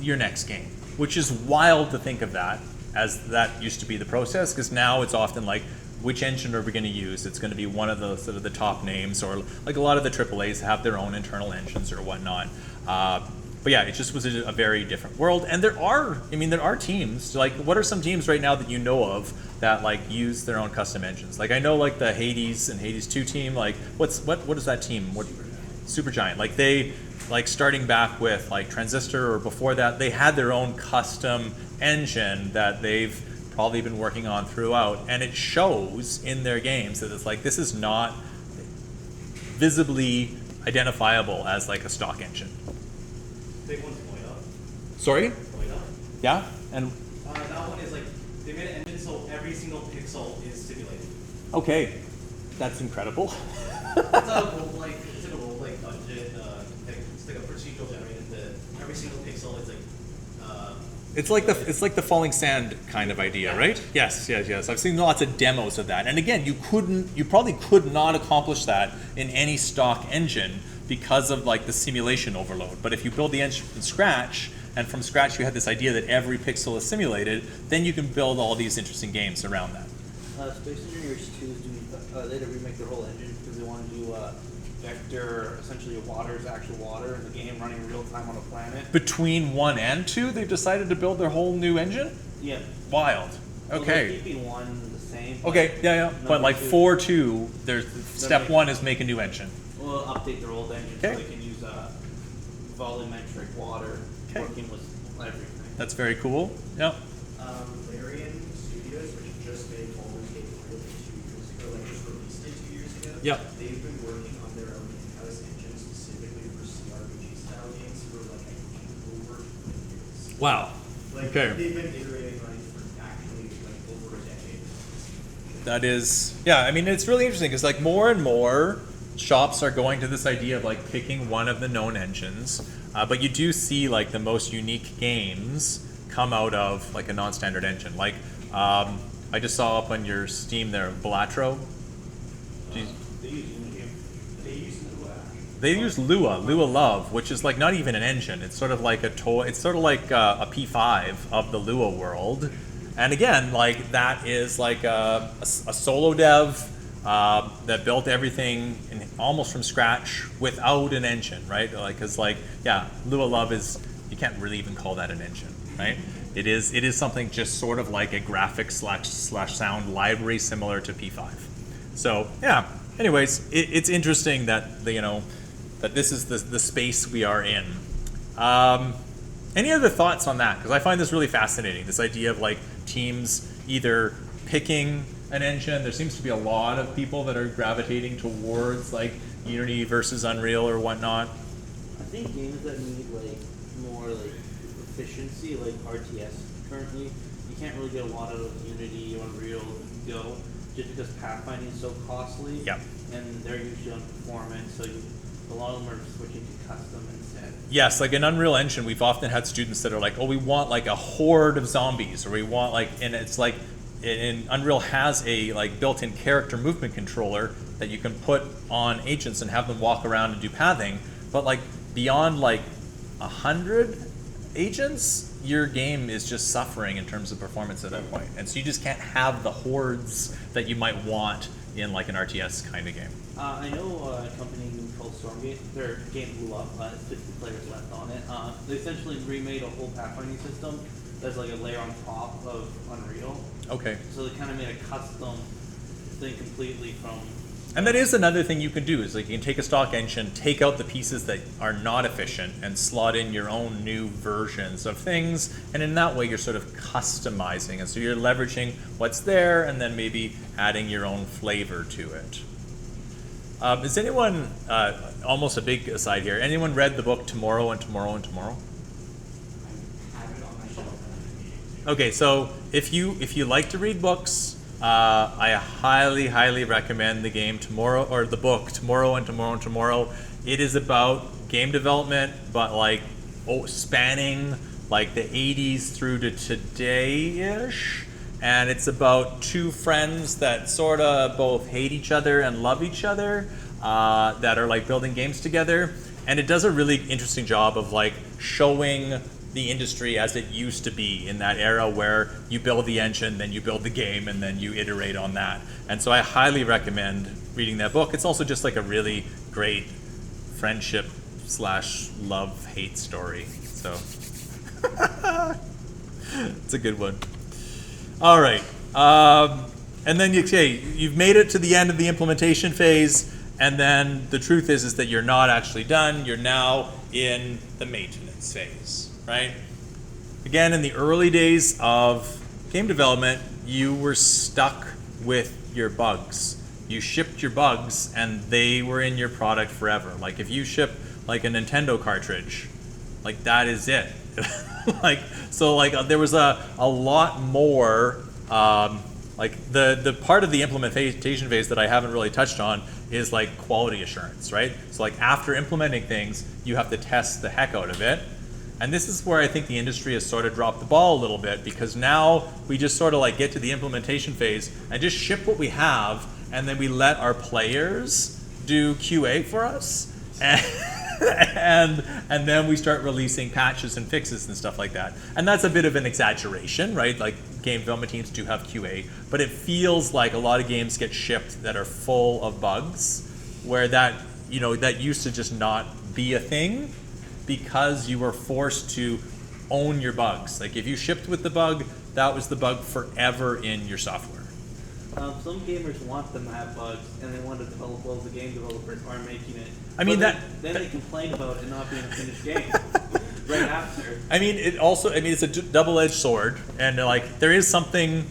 your next game, which is wild to think of that as that used to be the process, because now it's often like, which engine are we going to use? It's going to be one of the sort of the top names, or like a lot of the AAAs have their own internal engines or whatnot. But yeah, it just was a very different world. And there are teams. Like, what are some teams right now that you know of that like use their own custom engines? Like I know like the Hades and Hades 2 team. Like what is that team? What Supergiant? Like they like starting back with like Transistor or before that, they had their own custom engine that they've probably been working on throughout, and it shows in their games that it's like this is not visibly identifiable as like a stock engine. Big one's Moida. Sorry? Moida. Yeah? And That one is like, they made an engine so every single pixel is simulated. okay, that's incredible. It's a roguelike dungeon. It's like a procedural generated that every single pixel is like. It's like the falling sand kind of idea, right? Yes. I've seen lots of demos of that. And again, you probably could not accomplish that in any stock engine because of like the simulation overload. But if you build the engine from scratch, and from scratch you had this idea that every pixel is simulated, then you can build all these interesting games around that. Space Engineers 2 is doing, they had to remake their whole engine because they want to do vector, essentially actual water in the game running real time on a planet. Between 1 and 2, they've decided to build their whole new engine? Yeah. Wild. So Okay. they're keeping one the same. Okay, yeah. But like 4.2, there's step 1 is make a new engine. We'll update their old engine Okay. so they can use volumetric water Okay. working with everything. That's very cool. Yeah. Larian Studios, which just made Baldur's Gate 3 like 2 years ago, like just released it 2 years ago. Yep. They've been working on their own in-house engine specifically for CRPG style games for like I think over 20 years. Wow. Like Okay. they've been iterating on it for actually like over a decade. That is, yeah, I mean, it's really interesting because like more and more shops are going to this idea of like picking one of the known engines, but you do see like the most unique games come out of like a non-standard engine. Like I just saw up on your Steam there, Balatro. They use Unity. They use Lua. They use Lua Love, which is like not even an engine. It's sort of like a toy. It's sort of like a P5 of the Lua world. And again, like that is like a solo dev that built everything almost from scratch without an engine, right? Like, cause like, yeah, Lua Love is, you can't really even call that an engine, right? It is something just sort of like a graphics slash sound library similar to P5. So yeah. Anyways, it's interesting that that this is the space we are in. Any other thoughts on that? Because I find this really fascinating, this idea of like teams either picking an engine. There seems to be a lot of people that are gravitating towards like Unity versus Unreal or whatnot. I think games that need like more like efficiency, like RTS currently, you can't really get a lot out of Unity or Unreal Go just because pathfinding is so costly. Yep. And they're usually on performance, so a lot of them are switching to custom instead. Yes, like in Unreal Engine, we've often had students that are like, oh, we want like a horde of zombies, or we want like, and it's like, and Unreal has a like built-in character movement controller that you can put on agents and have them walk around and do pathing, but like beyond like 100 agents, your game is just suffering in terms of performance at that point. And so you just can't have the hordes that you might want in like an RTS kind of game. I know a company called Stormgate, their game blew up, 50 players left on it. They essentially remade a whole pathfinding system that's like a layer on top of Unreal. Okay. So they kind of made a custom thing completely from... And that is another thing you can do, is like you can take a stock engine, take out the pieces that are not efficient, and slot in your own new versions of things, and in that way you're sort of customizing, and so you're leveraging what's there and then maybe adding your own flavor to it. Is anyone, almost a big aside here, anyone read the book Tomorrow and Tomorrow and Tomorrow? I have it on my shelf and I'm reading too. Okay, so if you like to read books, I highly recommend the game Tomorrow, or the book Tomorrow and Tomorrow and Tomorrow. It is about game development, but like spanning like the 80s through to today-ish. And it's about two friends that sort of both hate each other and love each other, that are like building games together. And it does a really interesting job of like showing the industry as it used to be in that era where you build the engine, then you build the game, and then you iterate on that. And so I highly recommend reading that book. It's also just like a really great friendship / love-hate story. So it's a good one. All right. And then you've made it to the end of the implementation phase, and then the truth is that you're not actually done. You're now in the maintenance phase. Right? Again, in the early days of game development, you were stuck with your bugs. You shipped your bugs and they were in your product forever. Like if you ship like a Nintendo cartridge, like that is it. There was a lot more, like the part of the implementation phase that I haven't really touched on is like quality assurance, right? So like after implementing things, you have to test the heck out of it. And this is where I think the industry has sort of dropped the ball a little bit, because now we just sort of like get to the implementation phase and just ship what we have, and then we let our players do QA for us, and then we start releasing patches and fixes and stuff like that. And that's a bit of an exaggeration, right? Like game development teams do have QA, but it feels like a lot of games get shipped that are full of bugs, where that used to just not be a thing, because you were forced to own your bugs. Like if you shipped with the bug, that was the bug forever in your software. Some gamers want them to have bugs, and they want to develop well as the game developers aren't making it. I mean, then they complain about it not being a finished game right after. I mean, it's a double-edged sword, and like there is something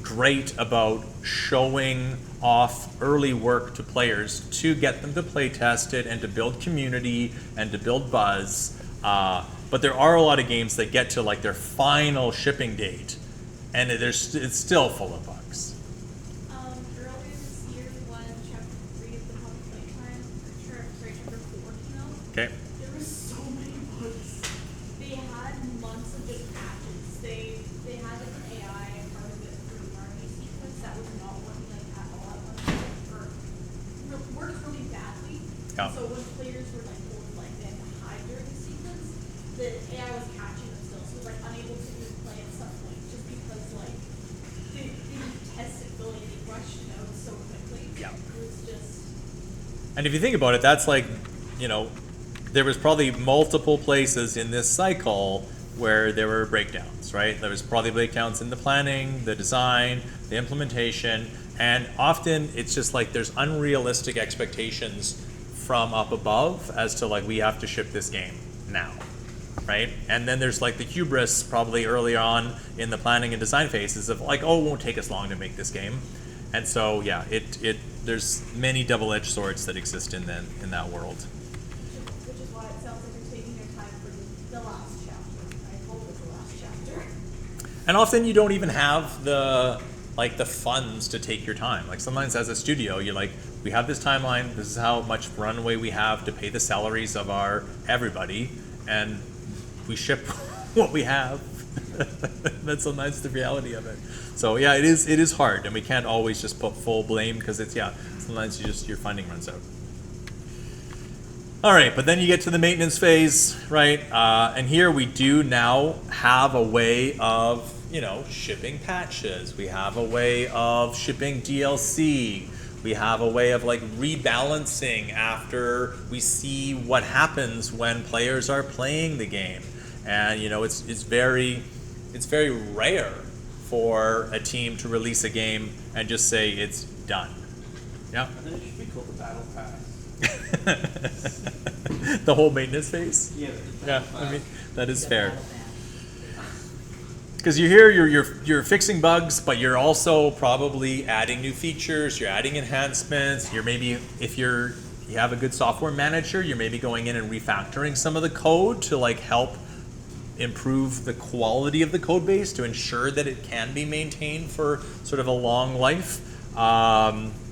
great about showing off early work to players to get them to play test it and to build community and to build buzz. But there are a lot of games that get to like their final shipping date, and it's still full of bugs. Earlier this year, when Chapter 3 of the public playtime, Chapter 4 came out, Okay. there were so many bugs. They had months of just patches. They had like an AI part of it for the army sequence that was not working like at all at one point, or worked really badly. Yeah. So when players were like told like they had to hide during the sequence, the AI was catching them still, so it was like unable to even play at some point just because like they didn't test it fully and they rushed it out so quickly. Yeah. It was just And if you think about it, that's like, there was probably multiple places in this cycle where there were breakdowns, right? There was probably breakdowns in the planning, the design, the implementation, and often it's just like there's unrealistic expectations from up above as to like we have to ship this game now. right? And then there's like the hubris probably early on in the planning and design phases of like, oh, it won't take us long to make this game. And so yeah, there's many double-edged swords that exist in that world. Which is why it sounds like you're taking your time for the last chapter. I hope it's the last chapter. And often you don't even have the funds to take your time. Like sometimes as a studio, you're like, we have this timeline, this is how much runway we have to pay the salaries of our everybody, and we ship what we have. That's sometimes the reality of it. So yeah, it is hard, and we can't always just put full blame because sometimes your funding runs out. All right, but then you get to the maintenance phase, right? And here we do now have a way of, shipping patches. We have a way of shipping DLC. We have a way of like rebalancing after we see what happens when players are playing the game. And it's very rare for a team to release a game and just say it's done. Yeah. I think it should be called the Battle Pass. The whole maintenance phase. Yeah. Yeah, I mean that is The fair. battle pass. Because you're fixing bugs, but you're also probably adding new features. You're adding enhancements. You're maybe if you have a good software manager, you're maybe going in and refactoring some of the code to like help improve the quality of the code base to ensure that it can be maintained for sort of a long life.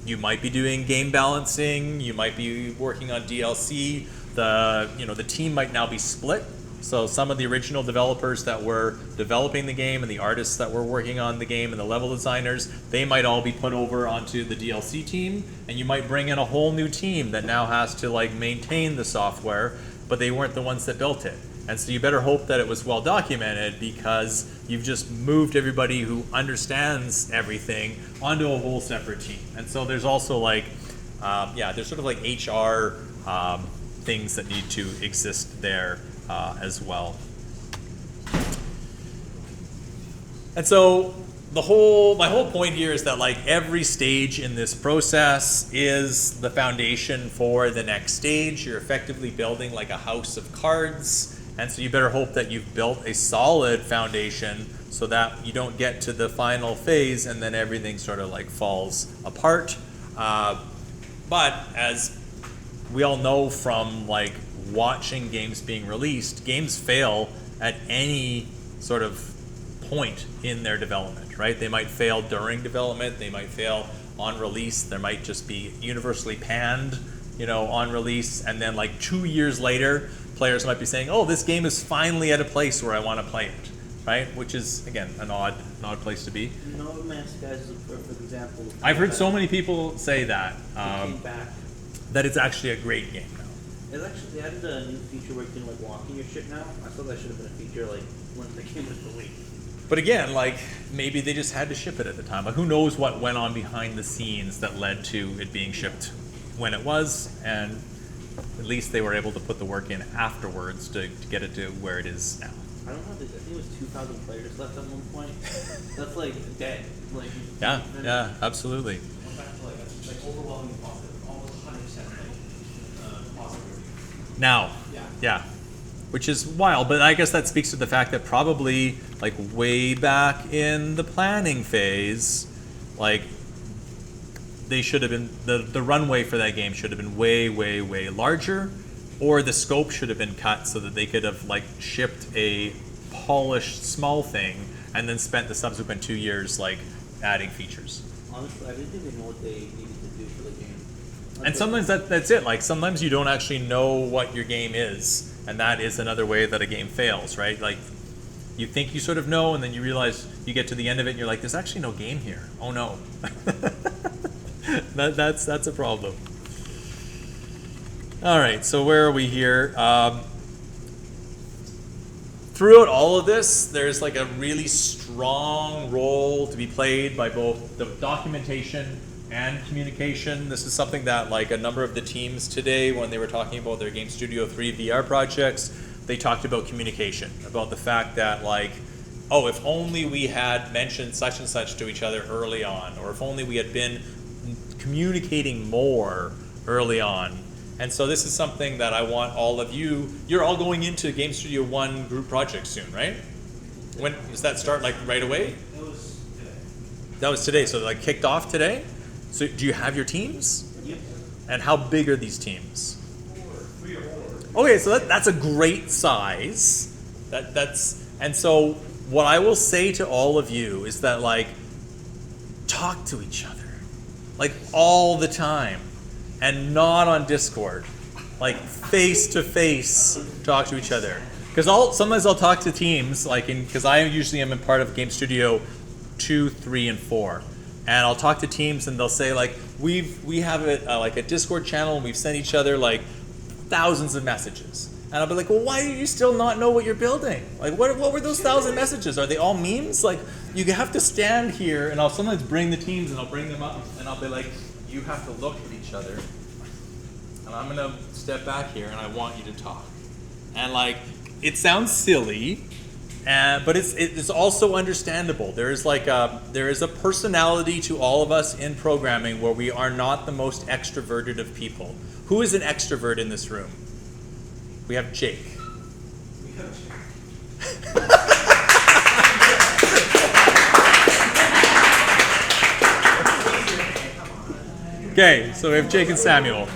You might be doing game balancing. You might be working on DLC. The team might now be split. So some of the original developers that were developing the game and the artists that were working on the game and the level designers, they might all be put over onto the DLC team, and you might bring in a whole new team that now has to like maintain the software, but they weren't the ones that built it. And so you better hope that it was well documented, because you've just moved everybody who understands everything onto a whole separate team. And so there's also like, there's sort of like HR things that need to exist there as well. And so my whole point here is that like every stage in this process is the foundation for the next stage. You're effectively building like a house of cards. And so you better hope that you've built a solid foundation so that you don't get to the final phase and then everything sort of like falls apart. But as we all know from like watching games being released, games fail at any sort of point in their development, right? They might fail during development, they might fail on release, there might just be universally panned, on release, and then like 2 years later, players might be saying, oh, this game is finally at a place where I want to play it, right? Which is, again, an odd place to be. No Man's Sky is a perfect example. I've heard so many people say that, Came back. that it's actually a great game now. It's actually, they added a new feature where you can like walk in your ship now. I thought that should have been a feature like when the game was released. But again, like maybe they just had to ship it at the time. Like who knows what went on behind the scenes that led to it being shipped when it was, and at least they were able to put the work in afterwards to get it to where it is now. I don't know, I think it was 2,000 players left at one point. That's like dead. Like Yeah, absolutely. Went back to like overwhelming positive, almost 100% positive. Now, Yeah. which is wild, but I guess that speaks to the fact that probably like way back in the planning phase, like they should have been, the runway for that game should have been way, way, way larger, or the scope should have been cut so that they could have like shipped a polished small thing and then spent the subsequent 2 years like adding features. honestly, I didn't even know what they needed to do for the game. And sometimes that's it. Like sometimes you don't actually know what your game is, and that is another way that a game fails, right? Like you think you sort of know, and then you realize you get to the end of it, and you're like, "There's actually no game here." Oh no, that's a problem. All right, so where are we here? Throughout all of this, there's like a really strong role to be played by both the documentation and communication. This is something that like a number of the teams today, when they were talking about their Game Studio 3 VR projects, they talked about communication, about the fact that like, oh, if only we had mentioned such and such to each other early on, or if only we had been communicating more early on. And so this is something that I want all of you, you're all going into Game Studio 1 group project soon, right? When does that start, like right away? That was today. That was today, so like kicked off today? So do you have your teams? Yep. And how big are these teams? 3 or 4. Okay, so that's a great size. And so what I will say to all of you is that, like, talk to each other, like all the time, and not on Discord, like face to face. Talk to each other, because sometimes I'll talk to teams, like because I usually am a part of Game Studio 2, 3, and 4. And I'll talk to teams, and they'll say like, we have like a Discord channel, and we've sent each other like thousands of messages. And I'll be like, well, why do you still not know what you're building? Like, what were those 1,000 messages? Are they all memes? Like, you have to stand here, and I'll sometimes bring the teams, and I'll bring them up, and I'll be like, you have to look at each other, and I'm gonna step back here, and I want you to talk. And like, it sounds silly, but it's also understandable. There is a personality to all of us in programming where we are not the most extroverted of people. Who is an extrovert in this room? We have Jake. Okay, so we have Jake and Samuel.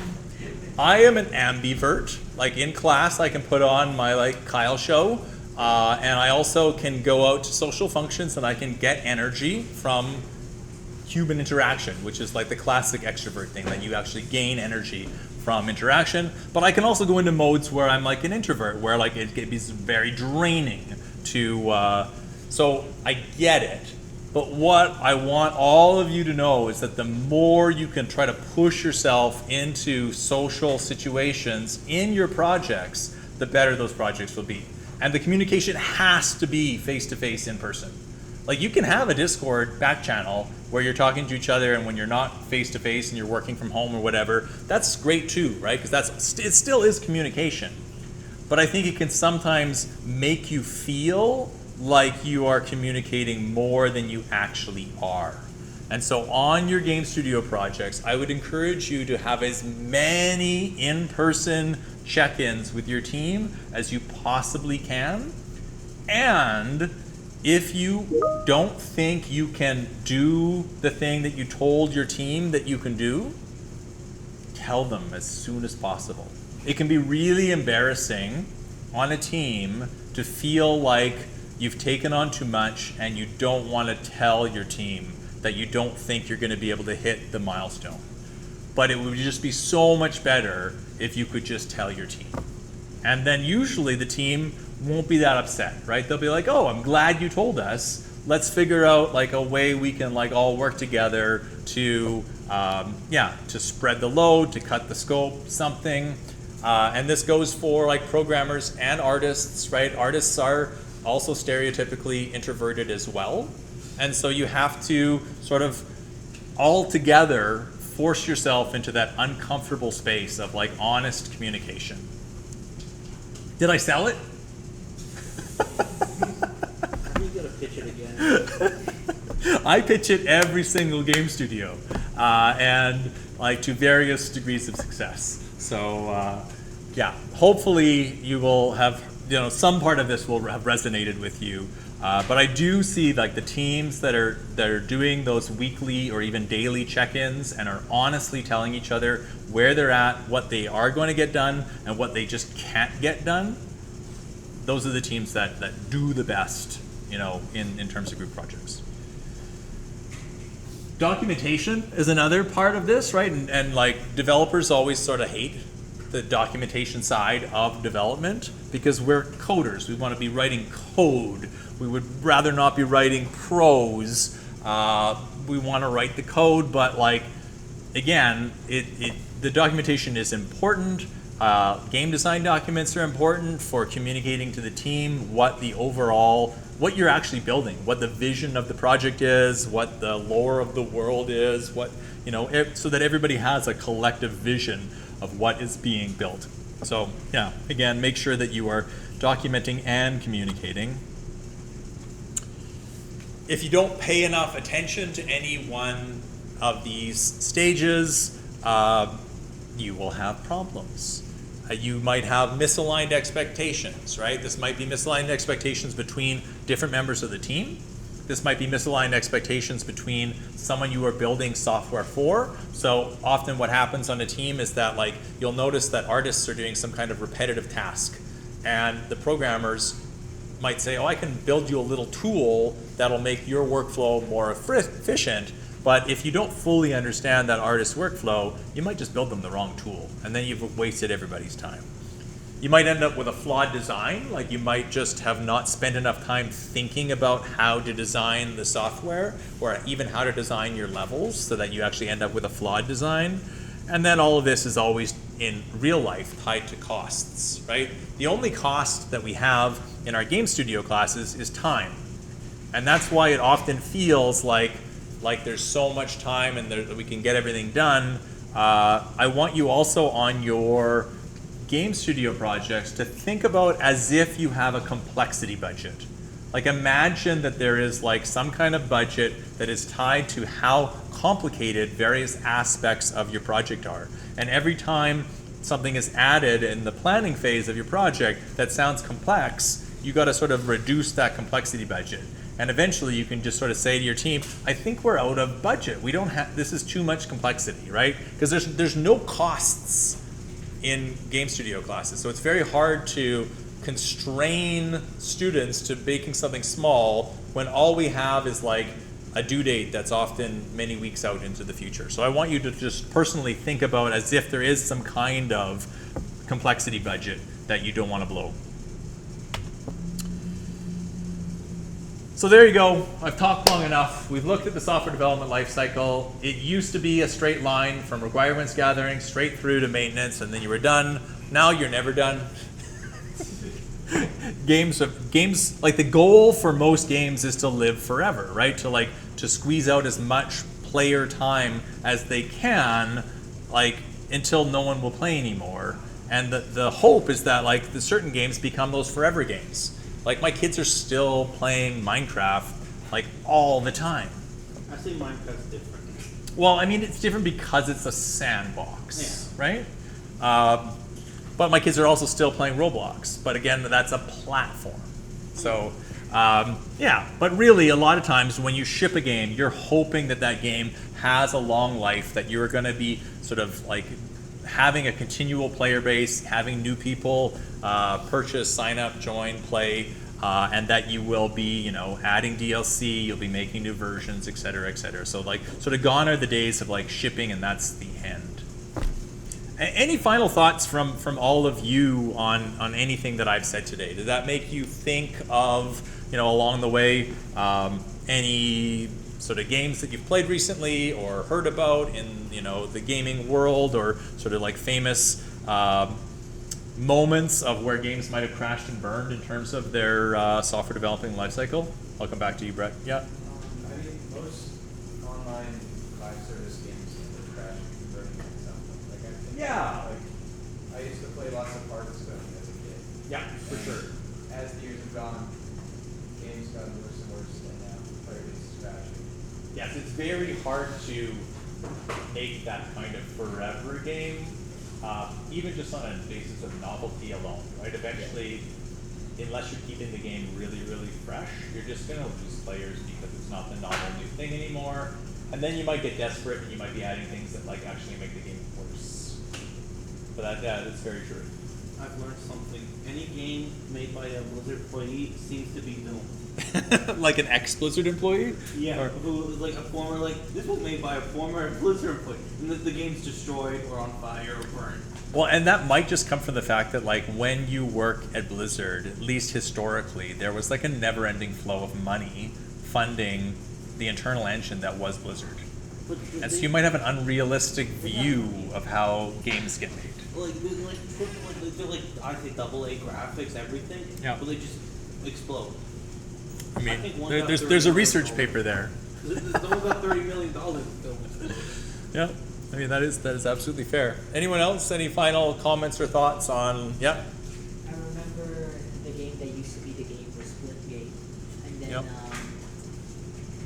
I am an ambivert. Like in class, I can put on my like Kyle show, and I also can go out to social functions and I can get energy from human interaction, which is like the classic extrovert thing, that you actually gain energy from interaction. But I can also go into modes where I'm like an introvert, where like it can be very draining to, so I get it. But what I want all of you to know is that the more you can try to push yourself into social situations in your projects, the better those projects will be. And the communication has to be face-to-face in person. Like, you can have a Discord back channel where you're talking to each other, and when you're not face-to-face and you're working from home or whatever, that's great too, right? Because it still is communication. But I think it can sometimes make you feel like you are communicating more than you actually are. And so on your Game Studio projects, I would encourage you to have as many in-person check-ins with your team as you possibly can. And if you don't think you can do the thing that you told your team that you can do, tell them as soon as possible. It can be really embarrassing on a team to feel like you've taken on too much and you don't want to tell your team that you don't think you're going to be able to hit the milestone. But it would just be so much better if you could just tell your team. And then usually the team won't be that upset, right? They'll be like, oh, I'm glad you told us. Let's figure out like a way we can like all work together to, to spread the load, to cut the scope, something. And this goes for like programmers and artists, right? Artists are also stereotypically introverted as well. And so you have to sort of all together force yourself into that uncomfortable space of like honest communication. Did I sell it? You gotta pitch it again. I pitch it every single Game Studio, and like to various degrees of success. So hopefully you will have, some part of this will have resonated with you. But I do see like the teams that are doing those weekly or even daily check-ins and are honestly telling each other where they're at, what they are going to get done, and what they just can't get done. Those are the teams that do the best, in terms of group projects. Documentation is another part of this, right? And like developers always sort of hate the documentation side of development because we're coders. We want to be writing code. We would rather not be writing prose. We want to write the code, but like, again, the documentation is important. Game design documents are important for communicating to the team what you're actually building, what the vision of the project is, what the lore of the world is, so that everybody has a collective vision of what is being built. So again, make sure that you are documenting and communicating. If you don't pay enough attention to any one of these stages, you will have problems. You might have misaligned expectations, right? This might be misaligned expectations between different members of the team. This might be misaligned expectations between someone you are building software for. So often what happens on a team is that like you'll notice that artists are doing some kind of repetitive task, and the programmers might say, oh, I can build you a little tool that'll make your workflow more efficient. But if you don't fully understand that artist's workflow, you might just build them the wrong tool, and then you've wasted everybody's time. You might end up with a flawed design, like you might just have not spent enough time thinking about how to design the software, or even how to design your levels, so that you actually end up with a flawed design. And then all of this is always in real life tied to costs, right? The only cost that we have in our game studio classes is time. And that's why it often feels like there's so much time and that we can get everything done. I want you also on your game studio projects to think about as if you have a complexity budget. Like imagine that there is like some kind of budget that is tied to how complicated various aspects of your project are. And every time something is added in the planning phase of your project that sounds complex, you got to sort of reduce that complexity budget. And eventually you can just sort of say to your team, I think we're out of budget. We don't have, this is too much complexity, right? Because there's no costs in game studio classes. So it's very hard to constrain students to making something small when all we have is like a due date that's often many weeks out into the future. So I want you to just personally think about as if there is some kind of complexity budget that you don't want to blow. So there you go. I've talked long enough. We've looked at the software development lifecycle. It used to be a straight line from requirements gathering straight through to maintenance, and then you were done. Now you're never done. Games, like the goal for most games is to live forever, right? To squeeze out as much player time as they can, like until no one will play anymore. And the hope is that like the certain games become those forever games. Like my kids are still playing Minecraft like all the time. I think Minecraft's different. Well, I mean it's different because it's a sandbox, right? But my kids are also still playing Roblox. But again, that's a platform. So yeah, but really a lot of times when you ship a game, you're hoping that that game has a long life, that you're going to be sort of like having a continual player base, having new people purchase, sign up, join, play, and that you will be, adding DLC, you'll be making new versions, et cetera, et cetera. So like, sort of gone are the days of like shipping, and that's the end. Any final thoughts from all of you on anything that I've said today? Did that make you think of, along the way, any sort of games that you've played recently or heard about in the gaming world, or sort of like famous moments of where games might have crashed and burned in terms of their software developing lifecycle? I'll come back to you, Brett. Yeah. I mean, most online live service games have crashed and burned at some point. Like I think, I used to play lots of Hearthstone as a kid. Yeah, for And sure. As the years have gone, games got worse and worse, and now player base is crashing. Yes, it's very hard to make that kind of forever game, even just on a basis of novelty alone, right? Eventually, unless you're keeping the game really, really fresh, you're just going to lose players because it's not the novel new thing anymore. And then you might get desperate and you might be adding things that like actually make the game worse. But that's very true. I've learned something. Any game made by a Blizzard employee seems to be doomed. Like an ex-Blizzard employee? Yeah, Or- who like a former, this was made by a former Blizzard employee, and the game's destroyed or on fire or burned. Well, and that might just come from the fact that like when you work at Blizzard, at least historically, there was like a never-ending flow of money funding the internal engine that was Blizzard. But And so you might have an unrealistic view of how games get made. they're like I say AA graphics, everything. Yeah. But they just explode. I mean, think one there- got there's 30 a research million paper there. Someone got $30 million to film it. Yeah, I mean that is absolutely fair. Anyone else? Any final comments or thoughts on? Yeah. I remember the game that used to be the game for Splitgate, and then Yep.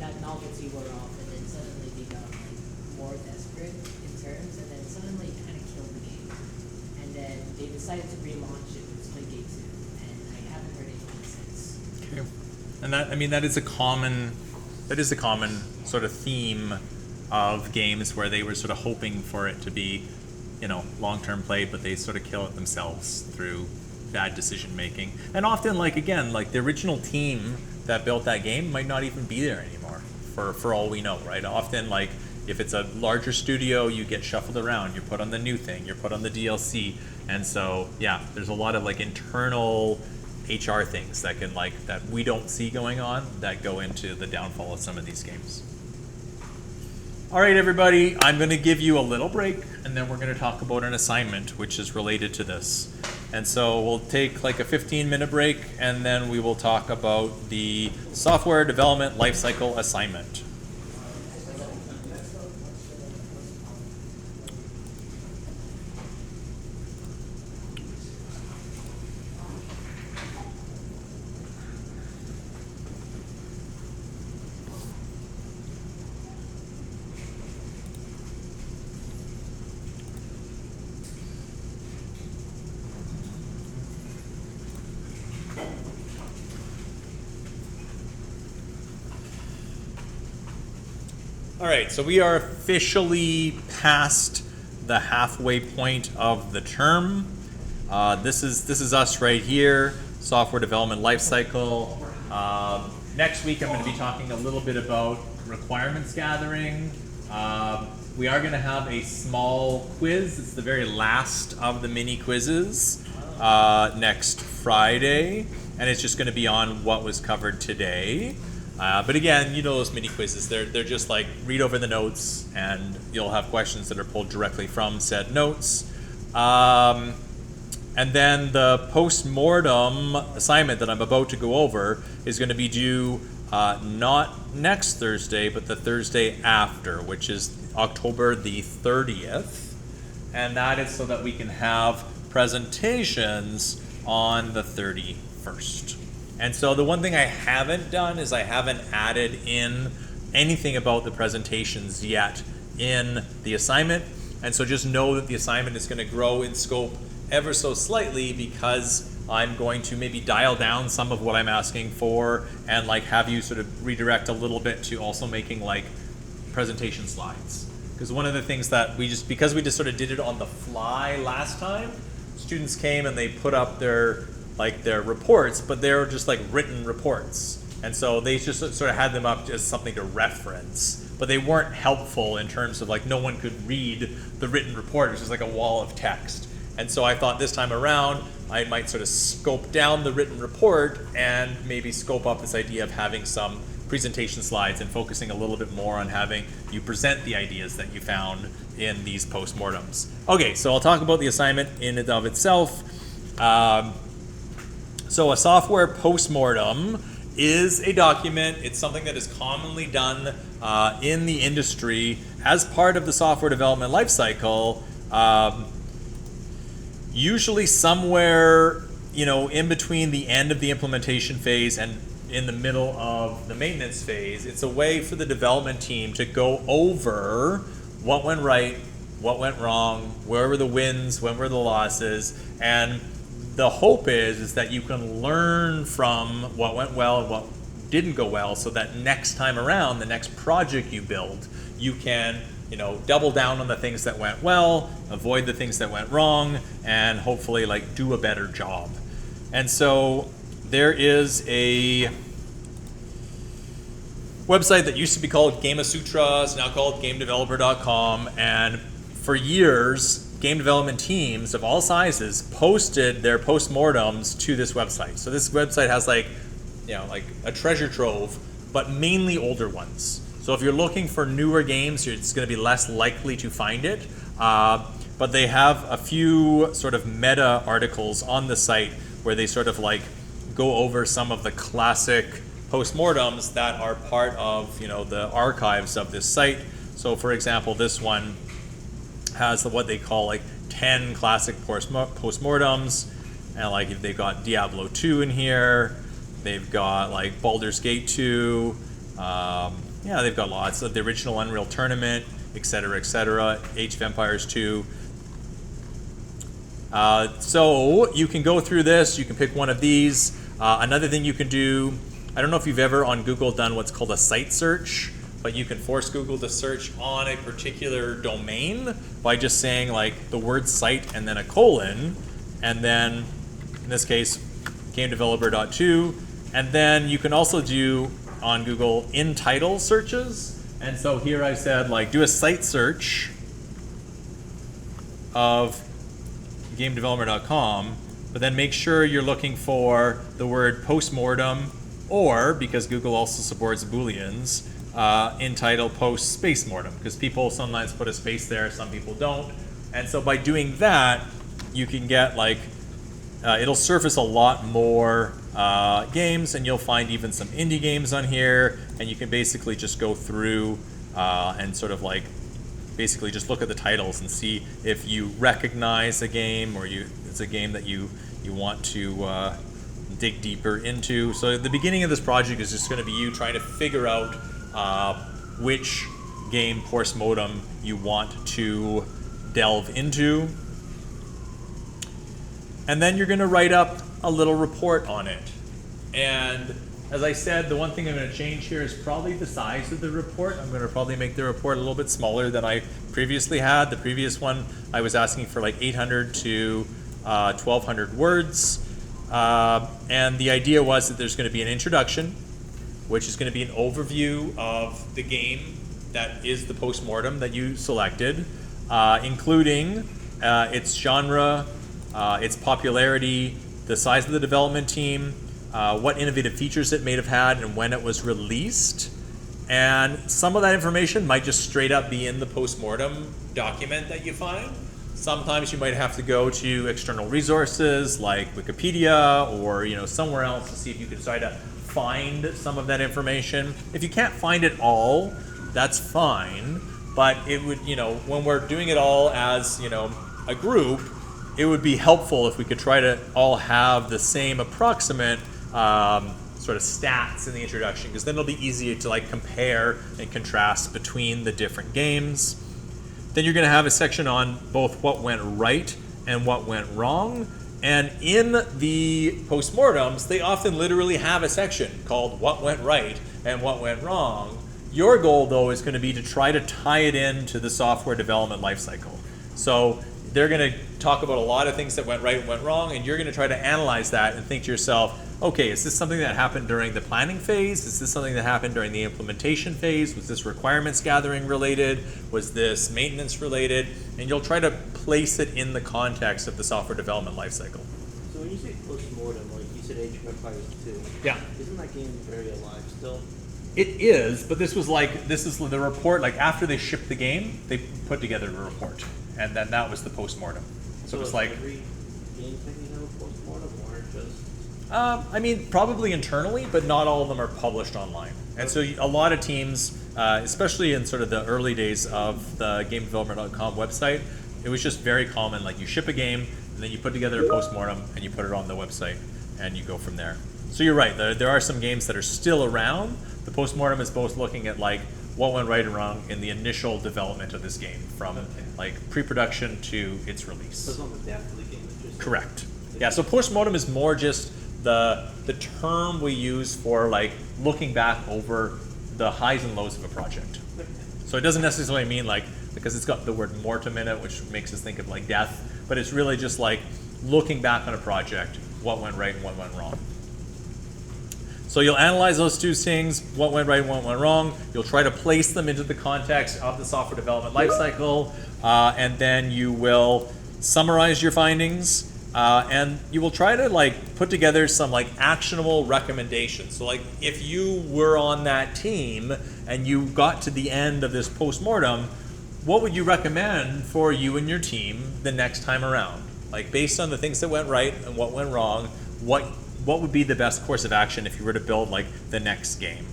That novelty wore off, and then suddenly they got like more desperate in terms, and then suddenly it kind of killed the game. And then they decided to relaunch it with Splitgate 2, and I haven't heard anything since. Okay. And that, I mean, that is a common sort of theme of games where they were sort of hoping for it to be, you know, long-term play, but they sort of kill it themselves through bad decision making. And often, like, again, like the original team that built that game might not even be there anymore for all we know, right? Often, like, if it's a larger studio, you get shuffled around, you're put on the new thing, you're put on the DLC. And so, yeah, there's a lot of like internal HR things that can that we don't see going on that go into the downfall of some of these games. All right, everybody, I'm going to give you a little break, and then we're going to talk about an assignment which is related to this. And so we'll take like a 15-minute break, and then we will talk about the software development lifecycle assignment. All right, so we are officially past the halfway point of the term. This is us right here, software development lifecycle. Next week, I'm going to be talking a little bit about requirements gathering. We are going to have a small quiz. It's the very last of the mini quizzes next Friday, and it's just going to be on what was covered today. But again, you know those mini quizzes, they're just like read over the notes and you'll have questions that are pulled directly from said notes. And then the post-mortem assignment that I'm about to go over is going to be due not next Thursday, but the Thursday after, which is October the 30th. And that is so that we can have presentations on the 31st. And so the one thing I haven't done is I haven't added in anything about the presentations yet in the assignment. And so just know that the assignment is going to grow in scope ever so slightly because I'm going to maybe dial down some of what I'm asking for and like have you sort of redirect a little bit to also making like presentation slides. Because one of the things that because we just sort of did it on the fly last time, students came and they put up their reports, but they're just like written reports. And so they just sort of had them up as something to reference, but they weren't helpful in terms of like no one could read the written report. It was just like a wall of text. And so I thought this time around, I might sort of scope down the written report and maybe scope up this idea of having some presentation slides and focusing a little bit more on having you present the ideas that you found in these postmortems. Okay, so I'll talk about the assignment in and of itself. So a software postmortem is a document. It's something that is commonly done in the industry as part of the software development lifecycle, usually somewhere, you know, in between the end of the implementation phase and in the middle of the maintenance phase. It's a way for the development team to go over what went right, what went wrong, where were the wins, when were the losses, and the hope is that you can learn from what went well and what didn't go well so that next time around, the next project you build, you can, you know, double down on the things that went well, avoid the things that went wrong, and hopefully like do a better job. And so there is a website that used to be called Gamasutra, it's now called GameDeveloper.com, and for years, game development teams of all sizes posted their postmortems to this website. So this website has like, you know, like a treasure trove, but mainly older ones. So if you're looking for newer games, it's going to be less likely to find it. But they have a few sort of meta articles on the site where they sort of like go over some of the classic postmortems that are part of, you know, the archives of this site. So for example, this one has what they call like 10 classic postmortems, and like they've got Diablo 2 in here, they've got like Baldur's Gate 2, yeah, they've got lots of the original Unreal Tournament, etc., Age of Empires 2. So you can go through this, you can pick one of these. Another thing you can do, I don't know if you've ever on Google done what's called a site search, but you can force Google to search on a particular domain by just saying like the word site and then a colon, and then in this case, gamedeveloper.to, and then you can also do on Google in title searches. And so here I said like do a site search of gamedeveloper.com, but then make sure you're looking for the word postmortem, or because Google also supports Booleans, in title post space mortem, because people sometimes put a space there, some people don't. And so by doing that, you can get like, it'll surface a lot more games, and you'll find even some indie games on here, and you can basically just go through and sort of like basically just look at the titles and see if you recognize a game or it's a game that you want to dig deeper into. So the beginning of this project is just going to be you trying to figure out which game postmortem you want to delve into. And then you're going to write up a little report on it. And as I said, the one thing I'm going to change here is probably the size of the report. I'm going to probably make the report a little bit smaller than I previously had. The previous one, I was asking for like 800 to 1,200 words. And the idea was that there's going to be an introduction, which is going to be an overview of the game that is the postmortem that you selected, including its genre, its popularity, the size of the development team, what innovative features it may have had and when it was released. And some of that information might just straight up be in the postmortem document that you find. Sometimes you might have to go to external resources like Wikipedia or somewhere else to see if you can try to find some of that information. If you can't find it all, that's fine. But it would, when we're doing it all as a group, it would be helpful if we could try to all have the same approximate sort of stats in the introduction, because then it'll be easier to like compare and contrast between the different games. Then you're going to have a section on both what went right and what went wrong. And in the postmortems, they often literally have a section called what went right and what went wrong. Your goal, though, is going to be to try to tie it into the software development lifecycle. So they're going to talk about a lot of things that went right and went wrong, and you're going to try to analyze that and think to yourself, okay, is this something that happened during the planning phase? Is this something that happened during the implementation phase? Was this requirements gathering related? Was this maintenance related? And you'll try to place it in the context of the software development lifecycle. So when you say postmortem, like you said Age of Empires 2, Yeah. isn't that game very alive still? It is, but this is the report, like after they shipped the game, they put together a report. And then that was the postmortem. So it's like every game thing you have a postmortem, or just I mean, probably internally, but not all of them are published online. And so a lot of teams, especially in sort of the early days of the GameDeveloper.com website, it was just very common. Like you ship a game, and then you put together a postmortem, and you put it on the website, and you go from there. So you're right. There are some games that are still around. The postmortem is both looking at like what went right and wrong in the initial development of this game, from like pre-production to its release. so it's not the depth of the game, it's just Correct. Yeah, so postmortem is more just the term we use for like looking back over the highs and lows of a project. So it doesn't necessarily mean like, because it's got the word mortem in it, which makes us think of like death, but it's really just like looking back on a project, what went right and what went wrong. So you'll analyze those two things, what went right and what went wrong. You'll try to place them into the context of the software development lifecycle, and then you will summarize your findings, and you will try to like put together some like actionable recommendations. So like if you were on that team and you got to the end of this postmortem, what would you recommend for you and your team the next time around? Like based on the things that went right and what went wrong, what would be the best course of action if you were to build like the next game?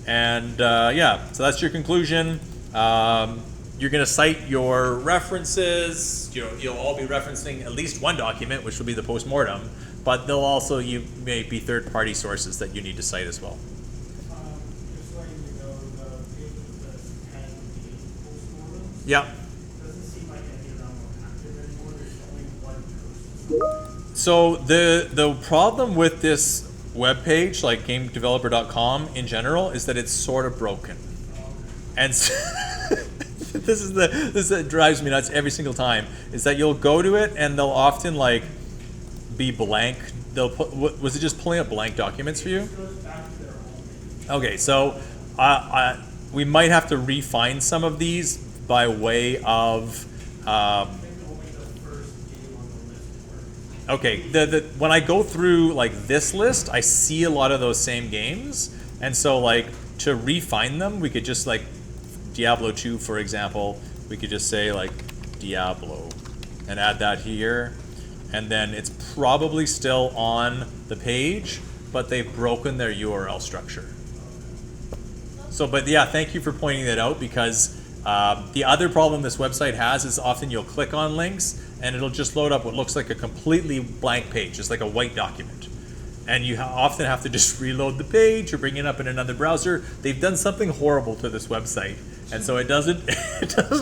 And yeah, so that's your conclusion. You're going to cite your references. You'll all be referencing at least one document, which will be the postmortem, but they'll also may be third-party sources that you need to cite as well. Just letting you know, the pages that had the postmortems Yeah. doesn't seem like any of them are active anymore. There's only one So the problem with this web page, like gamedeveloper.com in general, is that it's sort of broken. And so this drives me nuts every single time, is that you'll go to it and they'll often like be blank. They'll put, was it just pulling up blank documents for you? It goes back to their home. Okay, so we might have to refine some of these by way of. I think only the first game on the list works. Okay, when I go through like this list, I see a lot of those same games, and so like to refine them, we could just like Diablo 2, for example, we could just say like Diablo, and add that here, and then it's probably still on the page, but they've broken their URL structure. So, but yeah, thank you for pointing that out, because the other problem this website has is often you'll click on links and it'll just load up what looks like a completely blank page. It's like a white document. And you often have to just reload the page or bring it up in another browser. They've done something horrible to this website. And so it doesn't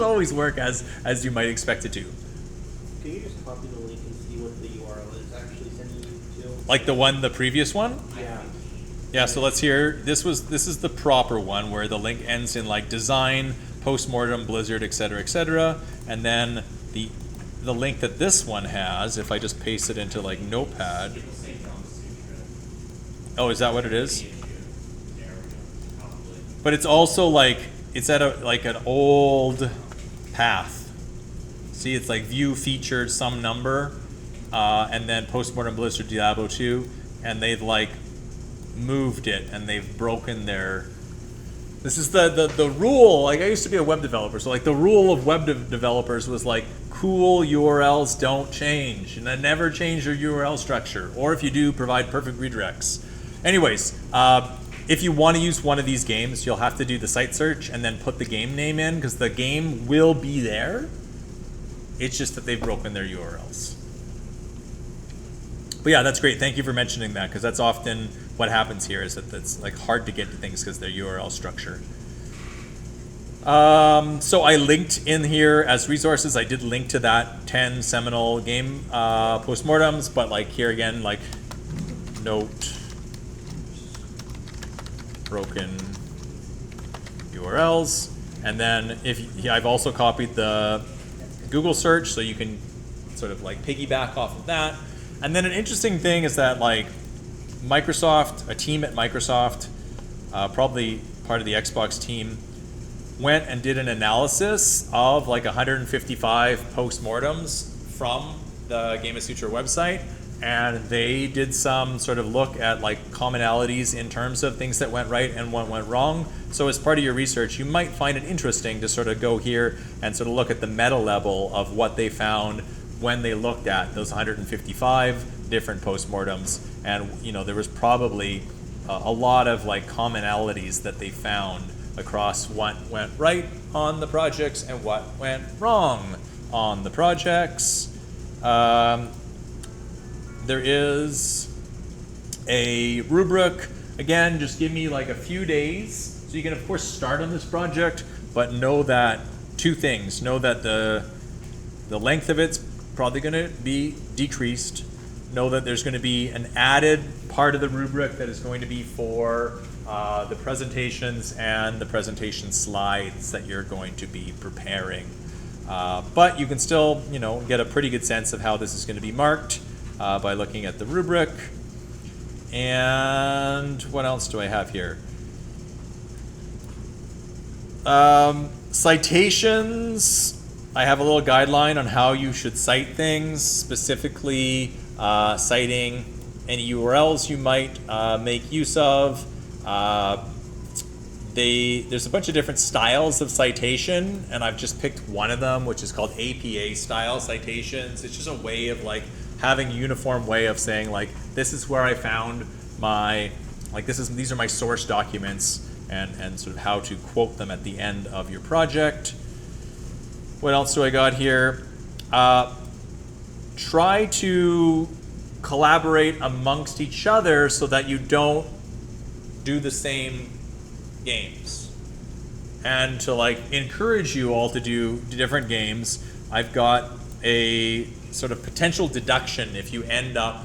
always work as you might expect it to. Can you just copy the link and see what the URL is actually sending you to? Like the previous one? Yeah. Yeah, so let's hear, this is the proper one where the link ends in like design, postmortem, Blizzard, etc., and then the link that this one has, if I just paste it into like Notepad. It'll say Kama Sutra. Oh, is that what it is? There we go, probably. But it's also like, it's at like an old path. See, it's like view featured some number, and then postmortem Blizzard Diablo 2, and they've like moved it and they've broken their. This is the rule. Like, I used to be a web developer, so like the rule of web developers was like cool URLs don't change, and then never change your URL structure, or if you do, provide perfect redirects. Anyways, if you want to use one of these games, you'll have to do the site search and then put the game name in, because the game will be there. It's just that they've broken their URLs. But yeah, that's great. Thank you for mentioning that, because that's often what happens here, is that it's like hard to get to things because their URL structure. So I linked in here as resources. I did link to that 10 seminal game postmortems, but like here again, like note broken URLs, and then I've also copied the Google search, so you can sort of like piggyback off of that. And then an interesting thing is that like Microsoft, a team at Microsoft, probably part of the Xbox team, went and did an analysis of like 155 postmortems from the Game of Sutra website, and they did some sort of look at like commonalities in terms of things that went right and what went wrong. So as part of your research, you might find it interesting to sort of go here and sort of look at the meta level of what they found when they looked at those 155 different postmortems. And you know, there was probably a lot of like commonalities that they found across what went right on the projects and what went wrong on the projects. There is a rubric. Again, just give me like a few days. So you can of course start on this project, but know that two things. Know that the length of it's probably gonna be decreased. Know that there's gonna be an added part of the rubric that is going to be for the presentations and the presentation slides that you're going to be preparing. But you can still, you know, get a pretty good sense of how this is going to be marked by looking at the rubric. And what else do I have here? Citations. I have a little guideline on how you should cite things, specifically citing any URLs you might make use of. There's a bunch of different styles of citation, and I've just picked one of them, which is called APA style citations. It's just a way of like having a uniform way of saying like, this is where I found my, like these are my source documents, and sort of how to quote them at the end of your project. What else do I got here? Try to collaborate amongst each other so that you don't do the same games. And to like encourage you all to do different games, I've got a sort of potential deduction if you end up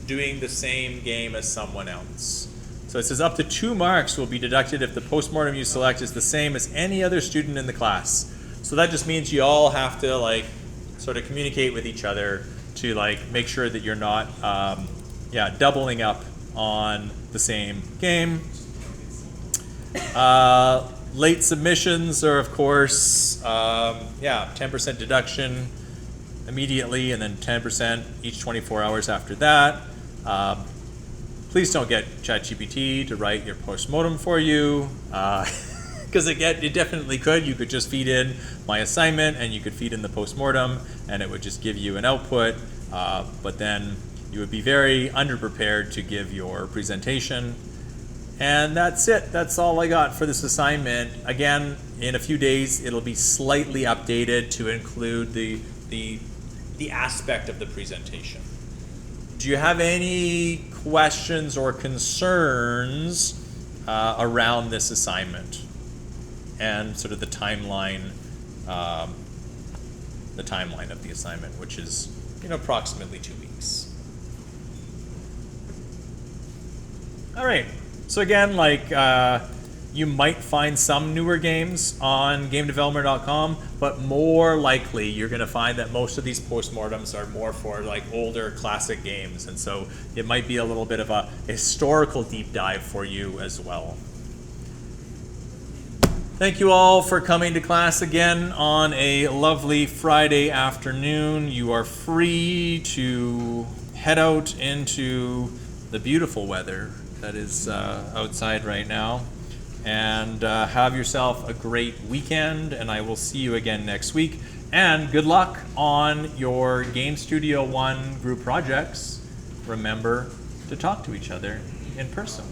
doing the same game as someone else. So it says up to 2 marks will be deducted if the postmortem you select is the same as any other student in the class. So that just means you all have to like sort of communicate with each other to like make sure that you're not doubling up on the same game. Late submissions are of course 10% deduction immediately, and then 10% each 24 hours after that. Please don't get ChatGPT to write your postmortem for you, because it definitely could. You could just feed in my assignment and you could feed in the postmortem and it would just give you an output, but then you would be very underprepared to give your presentation. And that's it. That's all I got for this assignment. Again, in a few days it'll be slightly updated to include the aspect of the presentation. Do you have any questions or concerns around this assignment and sort of the timeline of the assignment, which is approximately 2 weeks? All right. So again, you might find some newer games on GameDeveloper.com, but more likely you're going to find that most of these postmortems are more for like older classic games, and so it might be a little bit of a historical deep dive for you as well. Thank you all for coming to class again on a lovely Friday afternoon. You are free to head out into the beautiful weather that is outside right now, and have yourself a great weekend, and I will see you again next week. And good luck on your Game Studio 1 group projects. Remember to talk to each other in person.